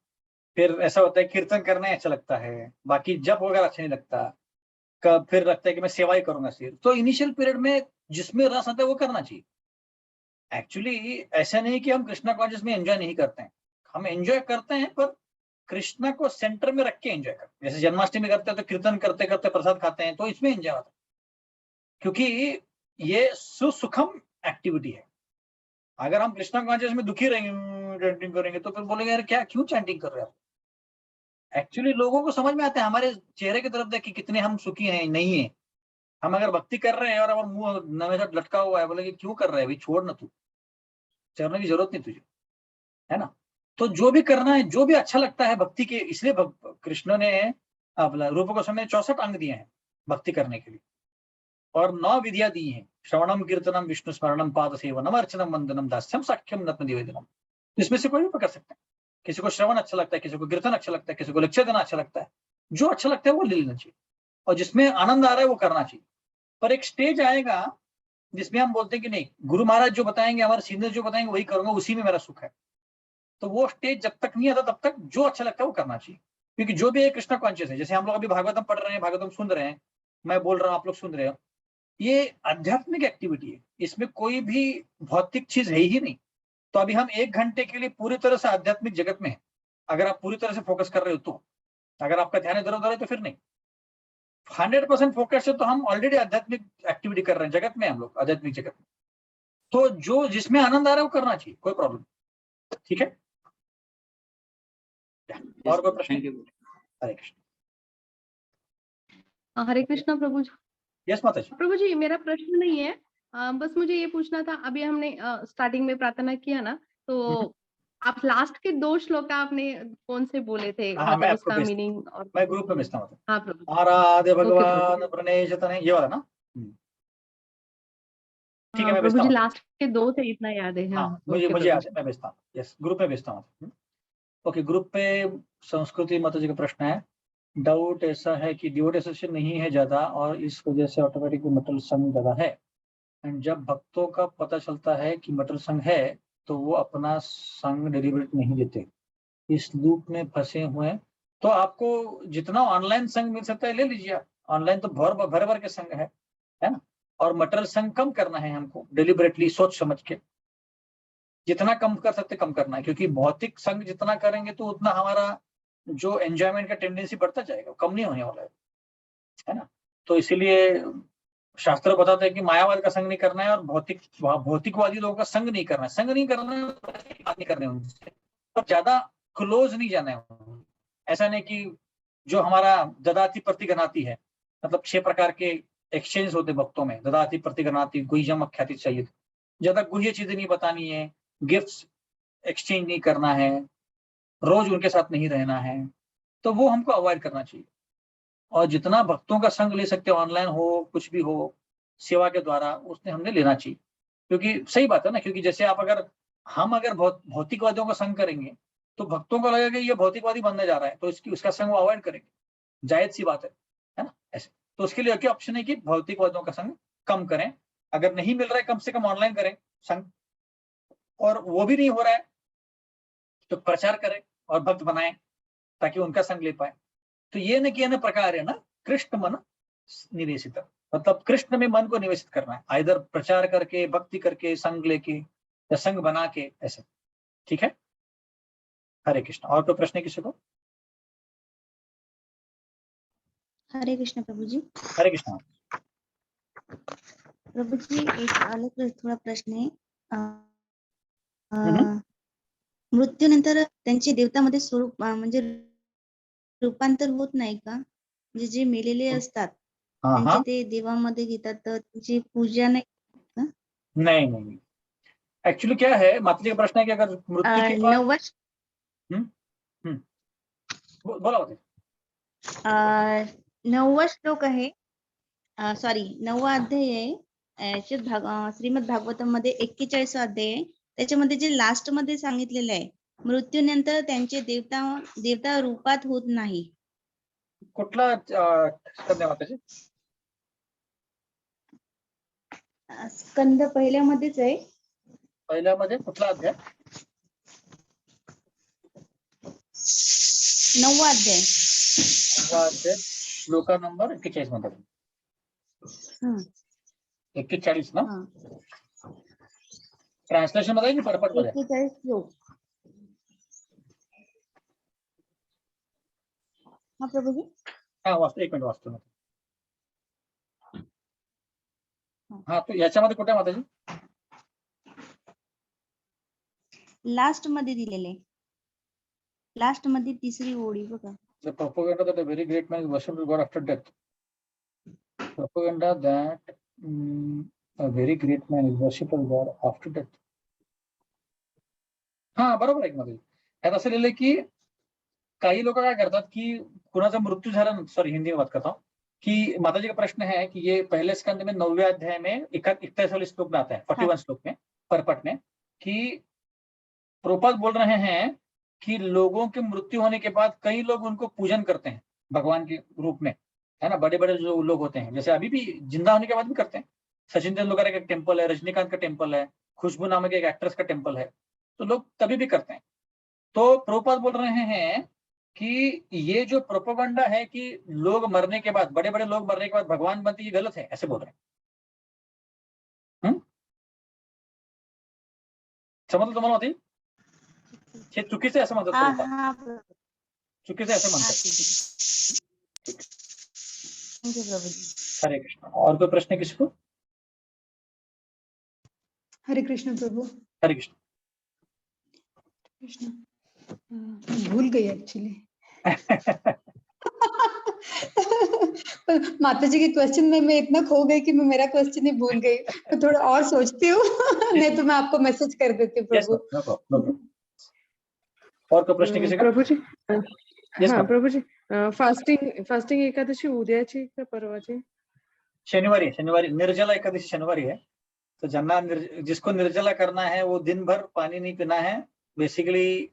फिर ऐसा होता है कीर्तन करना ही अच्छा लगता है, बाकी जप वगैरह अच्छा नहीं लगता। कब फिर लगता है कि मैं सेवा ही करूंगा सिर्फ। तो इनिशियल पीरियड में जिसमें रस आता है वो करना चाहिए। एक्चुअली ऐसा नहीं कि हम कृष्णा कॉन्शियस में एंजॉय नहीं करते हैं, हम एंजॉय करते हैं, पर कृष्णा को सेंटर में रख के एंजॉय करते हैं। जैसे जन्माष्टमी करते हैं तो कीर्तन करते करते प्रसाद खाते हैं, तो इसमें एंजॉय होता है, क्योंकि ये सुसुखम एक्टिविटी है। अगर हम कृष्णा कॉन्शियस में दुखी रहेंगे, चैंटिंग करेंगे, तो फिर बोलेंगे यार क्या क्यों चैंटिंग कर रहे हो। एक्चुअली लोगों को समझ में आता है, हमारे चेहरे की तरफ देख के कितने हम सुखी हैं नहीं है। हम अगर भक्ति कर रहे हैं और हमारा मुंह हमेशा लटका हुआ है, बोलेंगे क्यों कर रहे हैं, अभी छोड़ ना, तू करने की जरूरत नहीं तुझे, है ना। तो जो भी करना है, जो भी अच्छा लगता है भक्ति के, इसलिए कृष्ण ने रूप गोस्वामी ने 64 अंग दिए हैं भक्ति करने के लिए, और 9 विधियां दी हैं। श्रवणम कीर्तनम विष्णु स्मरणम पाद सेवनम अर्चनम वंदनम दास्यम साख्यम नत्म निवेदनम। इसमें से कोई भी कर सकते हैं। किसी को श्रवण अच्छा लगता है, किसी को कीर्तन अच्छा लगता है, किसी को लेक्चर देना अच्छा लगता है। जो अच्छा लगता है वो ले लेना चाहिए, और जिसमें आनंद आ रहा है वो करना चाहिए। पर एक स्टेज आएगा जिसमें हम बोलते हैं कि नहीं, गुरु महाराज जो बताएंगे, हमारे सीनियर जो बताएंगे वही करूंगा, उसी में मेरा सुख है। तो वो स्टेज जब तक नहीं आता तब तक जो अच्छा लगता है वो करना चाहिए। क्योंकि जो भी है कृष्णा कॉन्शियस है। जैसे हम लोग अभी भागवतम पढ़ रहे हैं, भागवतम सुन रहे हैं, मैं बोल रहा हूँ, आप लोग सुन रहे हो, ये आध्यात्मिक एक्टिविटी है, इसमें कोई भी भौतिक चीज है ही नहीं। तो अभी हम 1 घंटे के लिए पूरी तरह से आध्यात्मिक जगत में है। अगर आप पूरी तरह से फोकस कर रहे हो तो, अगर आपका ध्यान इधर उधर है तो फिर नहीं। 100% फोकस है तो हम ऑलरेडी आध्यात्मिक एक्टिविटी कर रहे हैं, जगत में हम लोग आध्यात्मिक जगत में। तो जो जिसमें आनंद आ रहा है वो करना चाहिए, कोई प्रॉब्लम। ठीक है, और कोई प्रश्न? Thank you. Hare Krishna. Hare Krishna Prabhu ji. Yes Mata ji. प्रभु जी मेरा प्रश्न नहीं है, बस मुझे ये पूछना था, अभी हमने स्टार्टिंग में प्रार्थना किया ना, तो आप लास्ट के 2 श्लोक आपने कौन से बोले थे, हाँ, मैं मतलब आपको उसका भेज, मीनिंग और? मैं ग्रुप में भेजता हूँ। हाँ प्रभु जी। आराध्य ओके भगवान प्रभु प्रणेश तनय, ये वाला ना। ठीक है, हाँ मैं प्रभु भेजता जी, हूँ। लास्ट के 2 से इतना याद है। हाँ हाँ, मुझे ओके मुझे प्रभु याद है, जी। मैं भेजता हूँ। यस, ग्रुप में भेजता हूँ। ओके, ग्रुप पे संस्कृति माता जी का प्रश्न है। डाउट ऐसा है कि डिवोटी एसोसिएशन नहीं है ज्यादा, और इस वजह से ऑटोमेटिक मटल संघ ज्यादा है। एंड जब भक्तों का पता चलता है कि मटल संघ है, तो वो अपना संघ डिलीवरेट नहीं देते। इस लूप में फंसे हुए हैं। तो आपको जितना ऑनलाइन संघ मिल सकता है ले लीजिए आप। ऑनलाइन तो भर भर के संघ है ना। और मटल संघ कम करना है हमको, डिलिबरेटली सोच समझ के। जितना कम कर सकते कम करना है, क्योंकि भौतिक संघ जितना करेंगे तो उतना हमारा जो एंजॉयमेंट का टेंडेंसी बढ़ता जाएगा, कम नहीं होने वाला है ना। तो इसीलिए शास्त्र बताते हैं कि मायावाद का संग नहीं करना है, और भौतिकवादी लोगों का संग नहीं करना है। संग नहीं करना है, बात नहीं करने उनसे, पर ज्यादा क्लोज नहीं जाना है। ऐसा नहीं कि जो हमारा ददाती प्रतिगनाती है, मतलब 6 प्रकार के एक्सचेंज होते भक्तों में, ददाती प्रतिगनाती गुह्यम अख्याति चाहिए। ज्यादा गुह्य चीजें नहीं बतानी है, गिफ्ट्स एक्सचेंज नहीं करना है, रोज उनके साथ नहीं रहना है, तो वो हमको अवॉइड करना चाहिए। और जितना भक्तों का संग ले सकते हो, ऑनलाइन हो कुछ भी हो, सेवा के द्वारा, उसने हमने लेना चाहिए। क्योंकि सही बात है ना, क्योंकि जैसे आप अगर भौतिकवादियों का संग करेंगे, तो भक्तों को लगेगा ये भौतिकवादी बनने जा रहा है, तो उसका संग वो अवॉइड करेंगे। जायज सी बात है ना। ऐसे तो उसके लिए क्या ऑप्शन है कि भौतिकवादियों का संग कम करें। अगर नहीं मिल रहा है, कम से कम ऑनलाइन करें संग, और वो भी नहीं हो रहा है तो प्रचार करें और भक्त बनाएं, ताकि उनका संग ले पाए। तो ये न कि प्रकार है ना, कृष्ण मन निवेशित, मतलब कृष्ण में मन को निवेशित करना है, आइदर प्रचार करके, भक्ति करके, संग लेके या संग बना के, ऐसे। ठीक है, हरे कृष्ण। और कोई प्रश्न है किसी को? हरे कृष्ण प्रभु जी। हरे कृष्ण। प्रभु जी एक अलग थोडा प्रश्न आहे, मृत्यूनंतर त्यांचे देवतामध्ये स्वरूप म्हणजे रूपांतर होत नाही का? म्हणजे जे मेलेले असतात हाँ त्यांचे हाँ, ते देवामध्ये घेतात तर त्यांची पूजा नाही. नहीं नहीं, एक्चुअली क्या है, माता जी का प्रश्न है कि अगर मृत्यु के बाद 9वा बोला होते 9वा श्लोक आहे, सॉरी 9वा अध्याय आहे. याच्यात श्रीमद भागवतम मध्ये 41 अध्याय आहे. त्याच्यामध्ये जे लास्ट मध्ये सांगितलेलं आहे, मृत्यूनंतर त्यांचे देवता रूपात होत नाही. कुठला स्कंद आहे माताजी? स्कंद पहिल्यामध्येच आहे. पहिल्यामध्ये कुठला अध्याय? 9वा अध्याय. श्लोका नंबर 41 म्हणतात. हं, 41 ना? हं. ट्रान्सलेशन मध्ये की परपट मध्ये? 41 श्लोक. हा प्रभूजी. हा वाचतो, एक मिनिट वाचतो. हा, तो याच्यामध्ये कुठे आहे माताजी? लास्ट मध्ये दिलेले, लास्ट मध्ये तिसरी ओळी बघा. The propaganda that a very great man is worshipped God after death. Propaganda that a very great man is worshipped God after death. हा बरोबर आहे मध्ये यात असं लिहिलंय की काही लोक काय करतात की कुणाचा मृत्यू झाला, सॉरी हिंदी में बात करता हूँ, कि माताजी का प्रश्न है कि ये पहले स्कंद में 9वें अध्याय में 41 श्लोक में आता है, 41 श्लोक में परपट में, कि प्रभुपाद बोल रहे हैं कि लोगों की मृत्यु होने के बाद कई लोग उनको पूजन करते हैं भगवान के रूप में, है ना। बड़े बड़े जो लोग होते हैं, जैसे अभी भी जिंदा होने के बाद भी करते हैं। सचिन तेंदुलकर का एक टेम्पल है, रजनीकांत का टेम्पल है, खुशबू नामक एक एक्ट्रेस का टेम्पल है, तो लोग तभी भी करते हैं। तो प्रभुपाद बोल रहे हैं कि ये जो प्रोपेगेंडा है कि लोग मरने के बाद, बड़े बड़े लोग मरने के बाद भगवान बनते, ये गलत है, ऐसे बोल रहे हैं। समजलं तुम्हाला होती? हे चुकीचं आहे असं म्हणतात हा प्रभुपाद, हा चुकीचं आहे असं म्हणतात। थँक्यू प्रभूजी. हरे कृष्ण। और कोई प्रश्न है किसी को? हरे कृष्ण प्रभु। हरे कृष्ण। कृष्ण भूल गई एक्चुअली। माता जी के क्वेश्चन में मैं इतना खो गई कि मैं मेरा क्वेश्चन ही भूल गई। तो थोड़ा और सोचती हूँ नहीं तो मैं आपको मैसेज कर देती हूँ प्रभु। no problem. और कोई प्रश्न किसी का? प्रभू जी Yes, हाँ ma'am. प्रभू जी फास्टिंग एकादशी उद्याची का परवाची? शनिवारी निर्जला एकादशी शनिवारी है। तो जिसको निर्जला करना है वो दिन भर पानी नहीं पीना है, बेसिकली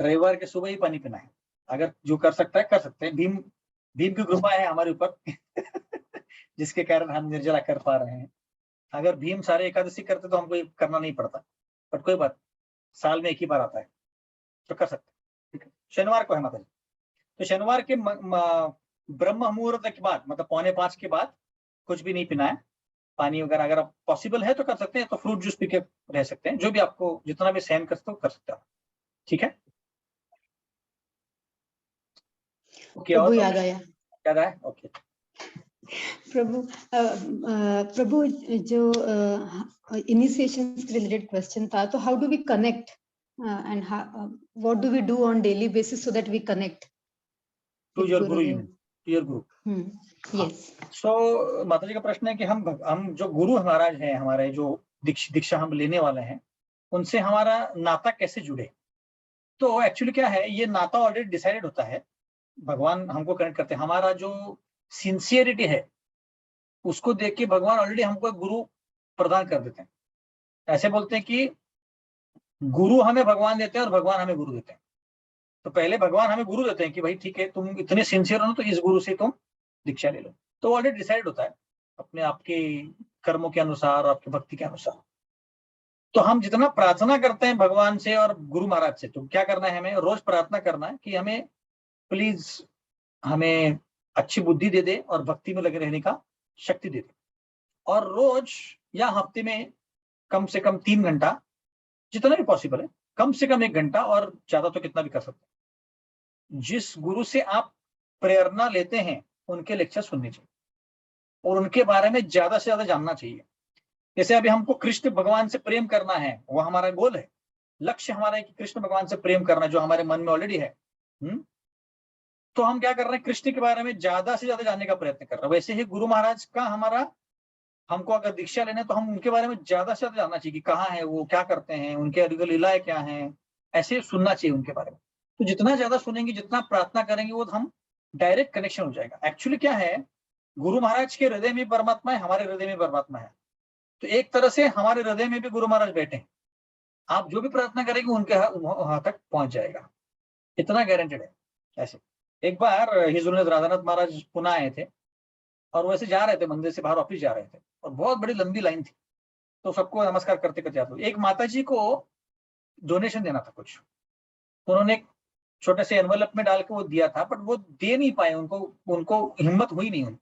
रविवार के सुबह ही पानी पीना है। अगर जो कर सकता है कर सकते हैं। भीम की कृपा है हमारे ऊपर जिसके कारण हम निर्जला कर पा रहे हैं। अगर भीम सारे एकादशी करते तो हमको ये करना नहीं पड़ता, बट कोई बात, साल में एक ही बार आता है तो कर सकते हैं। ठीक है, शनिवार को है माता जी। तो शनिवार के ब्रह्म मुहूर्त के बाद, मतलब 4:45 के बाद कुछ भी नहीं पीना है। पानी वगैरह अगर आप पॉसिबल है तो कर सकते हैं, तो फ्रूट जूस पी के रह सकते हैं, जो भी आपको जितना भी सहन कर सकते हो कर सकते हो। ठीक है, ओके। प्रभु और याद आया ओके। प्रभु जो इनिशिएशन से रिलेटेड क्वेश्चन था, तो how do we connect and what do we do on daily basis so that we connect to your guru, to your guru. Yes. So Mata ji का प्रश्न है कि हम जो गुरु महाराज हैं, हमारे जो दीक्षा हम लेने वाले हैं, उनसे हमारा नाता कैसे जुड़े। तो एक्चुअली क्या है, ये नाता ऑलरेडी डिसाइडेड होता है, भगवान हमको कनेक्ट करते हैं। हमारा जो सिंसियरिटी है उसको देख के भगवान ऑलरेडी हमको एक गुरु प्रदान कर देते हैं। ऐसे बोलते हैं कि गुरु हमें भगवान देते हैं और भगवान हमें गुरु देते हैं। तो पहले भगवान हमें गुरु देते हैं कि भाई ठीक है, तुम इतने सिंसियर हो तो इस गुरु से तुम दीक्षा ले लो। तो ऑलरेडी डिसाइड होता है अपने आपके कर्मों के अनुसार, आपकी भक्ति के अनुसार। तो हम जितना प्रार्थना करते हैं भगवान से और गुरु महाराज से, तो क्या करना है, हमें रोज प्रार्थना करना है कि हमें प्लीज हमें अच्छी बुद्धि दे दे और भक्ति में लगे रहने का शक्ति दे दे। और रोज या हफ्ते में कम से कम 3 घंटा, जितना भी पॉसिबल है, कम से कम 1 घंटा, और ज्यादा तो कितना भी कर सकते हैं, जिस गुरु से आप प्रेरणा लेते हैं उनके लेक्चर सुनने चाहिए और उनके बारे में ज्यादा से ज्यादा जानना चाहिए। जैसे अभी हमको कृष्ण भगवान से प्रेम करना है, वो हमारा गोल है, लक्ष्य हमारा है कि कृष्ण भगवान से प्रेम करना, जो हमारे मन में ऑलरेडी है। तो हम क्या कर रहे हैं, कृष्ण के बारे में ज्यादा से ज्यादा जानने का प्रयत्न कर रहे हैं। वैसे ही गुरु महाराज का हमारा, हमको अगर दीक्षा लेना है तो हम उनके बारे में ज्यादा से ज्यादा जानना चाहिए कि कहाँ है वो, क्या करते हैं, उनके अद्भुत लीलाएं क्या हैं, ऐसे सुनना चाहिए उनके बारे में। तो जितना ज्यादा सुनेंगे, जितना प्रार्थना करेंगे, वो हम डायरेक्ट कनेक्शन हो जाएगा। एक्चुअली क्या है, गुरु महाराज के हृदय में परमात्मा है, हमारे हृदय में परमात्मा है। तो एक तरह से हमारे हृदय में भी गुरु महाराज बैठे हैं। आप जो भी प्रार्थना करेंगे उनके वहां तक पहुंच जाएगा, इतना गारंटेड है। ऐसे एक बार हिज उन्नत राधानाथ महाराज पुणे आए थे और वैसे जा रहे थे, मंदिर से बाहर वापिस जा रहे थे और बहुत बड़ी लंबी लाइन थी। तो सबको नमस्कार करते करते जाते, एक माता जी को डोनेशन देना था कुछ, उन्होंने एक छोटे से एनवलप में डाल के वो दिया था, बट वो दे नहीं पाए, उनको हिम्मत हुई नहीं उनकी।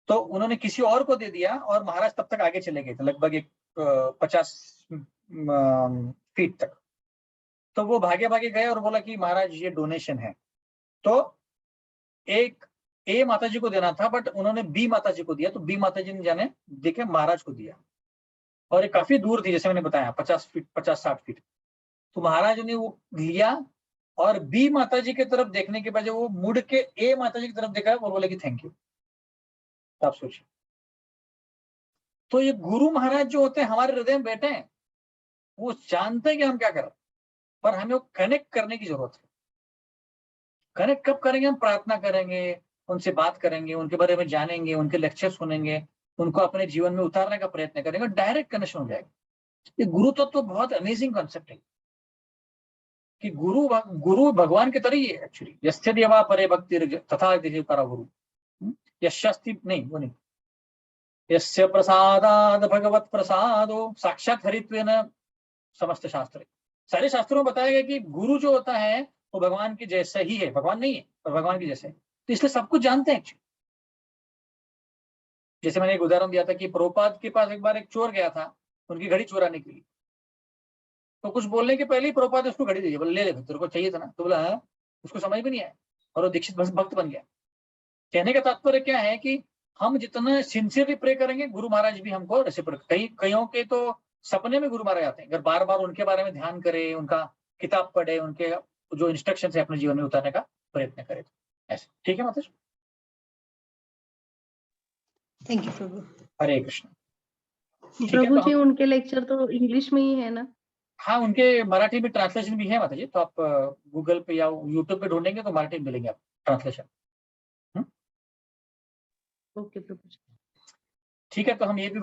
तो उन्होंने किसी और को दे दिया और महाराज तब तक आगे चले गए थे, लगभग 50 फीट तक। तो वो भागे भागे गए और बोला कि महाराज ये डोनेशन है। तो एक ए माता जी को देना था, बट उन्होंने बी माता जी को दिया। तो बी माता जी ने जाने देखे महाराज को दिया, और ये काफी दूर थी, जैसे मैंने बताया 50-60 फीट। तो महाराज ने वो लिया और बी माता जी की तरफ देखने के बजाय वो मुड़ के ए माता जी की तरफ देखा और बोले कि थैंक यू। आप सोचिए, तो ये गुरु महाराज जो होते हैं हमारे हृदय में बैठे हैं, वो जानते हैं कि हम क्या कर रहे हैं, पर हमें वो कनेक्ट करने की जरूरत है। कनेक्ट कब करेंगे, हम प्रार्थना करेंगे, उनसे बात करेंगे, उनके बारे में जानेंगे, उनके लेक्चर सुनेंगे, उनको अपने जीवन में उतारने का प्रयत्न करेंगे, डायरेक्ट कनेक्शन हो जाएगा। ये गुरु तत्व तो बहुत अमेजिंग कॉन्सेप्ट है कि गुरु भगवान की तरह ही है एक्चुअली। यस्य देवा परे भक्ति तथा परा गुरु, यशस्ति नहीं, वो नहीं, यस्य प्रसादाद भगवत प्रसादो साक्षात हरित्वेन समस्त शास्त्र। सारे शास्त्रों में बताया गया कि गुरु जो होता है वो भगवान के जैसा ही है, भगवान नहीं है पर भगवान के जैसे है। तो इसलिए सब कुछ जानते हैं एक्चुअली। जैसे मैंने एक उदाहरण दिया था कि प्रभुपाद के पास एक बार एक चोर गया था उनकी घड़ी चुराने के लिए। तो कुछ बोलने के पहले ही प्रभुपाद ने उसको घड़ी दी, बोले ले ले, तेरे को चाहिए था ना। तो बोला हाँ, उसको समझ भी नहीं आया और वो दीक्षित भक्त बन गया। कहने का तात्पर्य क्या है कि हम जितना सिंसियरली प्रे करेंगे, गुरु महाराज भी हमको रेसिप्रोकेट। कईयों के तो सपने में गुरु महाराज आते हैं, अगर बार बार उनके बारे में ध्यान करे, उनका किताब पढ़े, उनके जो इंस्ट्रक्शन है अपने जीवन में उतारने का प्रयत्न करे। ऐसे ठीक है माता। थैंक यू प्रभु। हरे कृष्ण। प्रभु जी उनके लेक्चर तो इंग्लिश में ही है ना? हाँ, उनके मराठी में ट्रांसलेशन भी है माता जी। तो आप गूगल पे या यूट्यूब पे ढूंढेंगे तो मराठी में मिलेंगे आप ट्रांसलेशन। ओके प्रभु जी। ठीक है, तो हम ये भी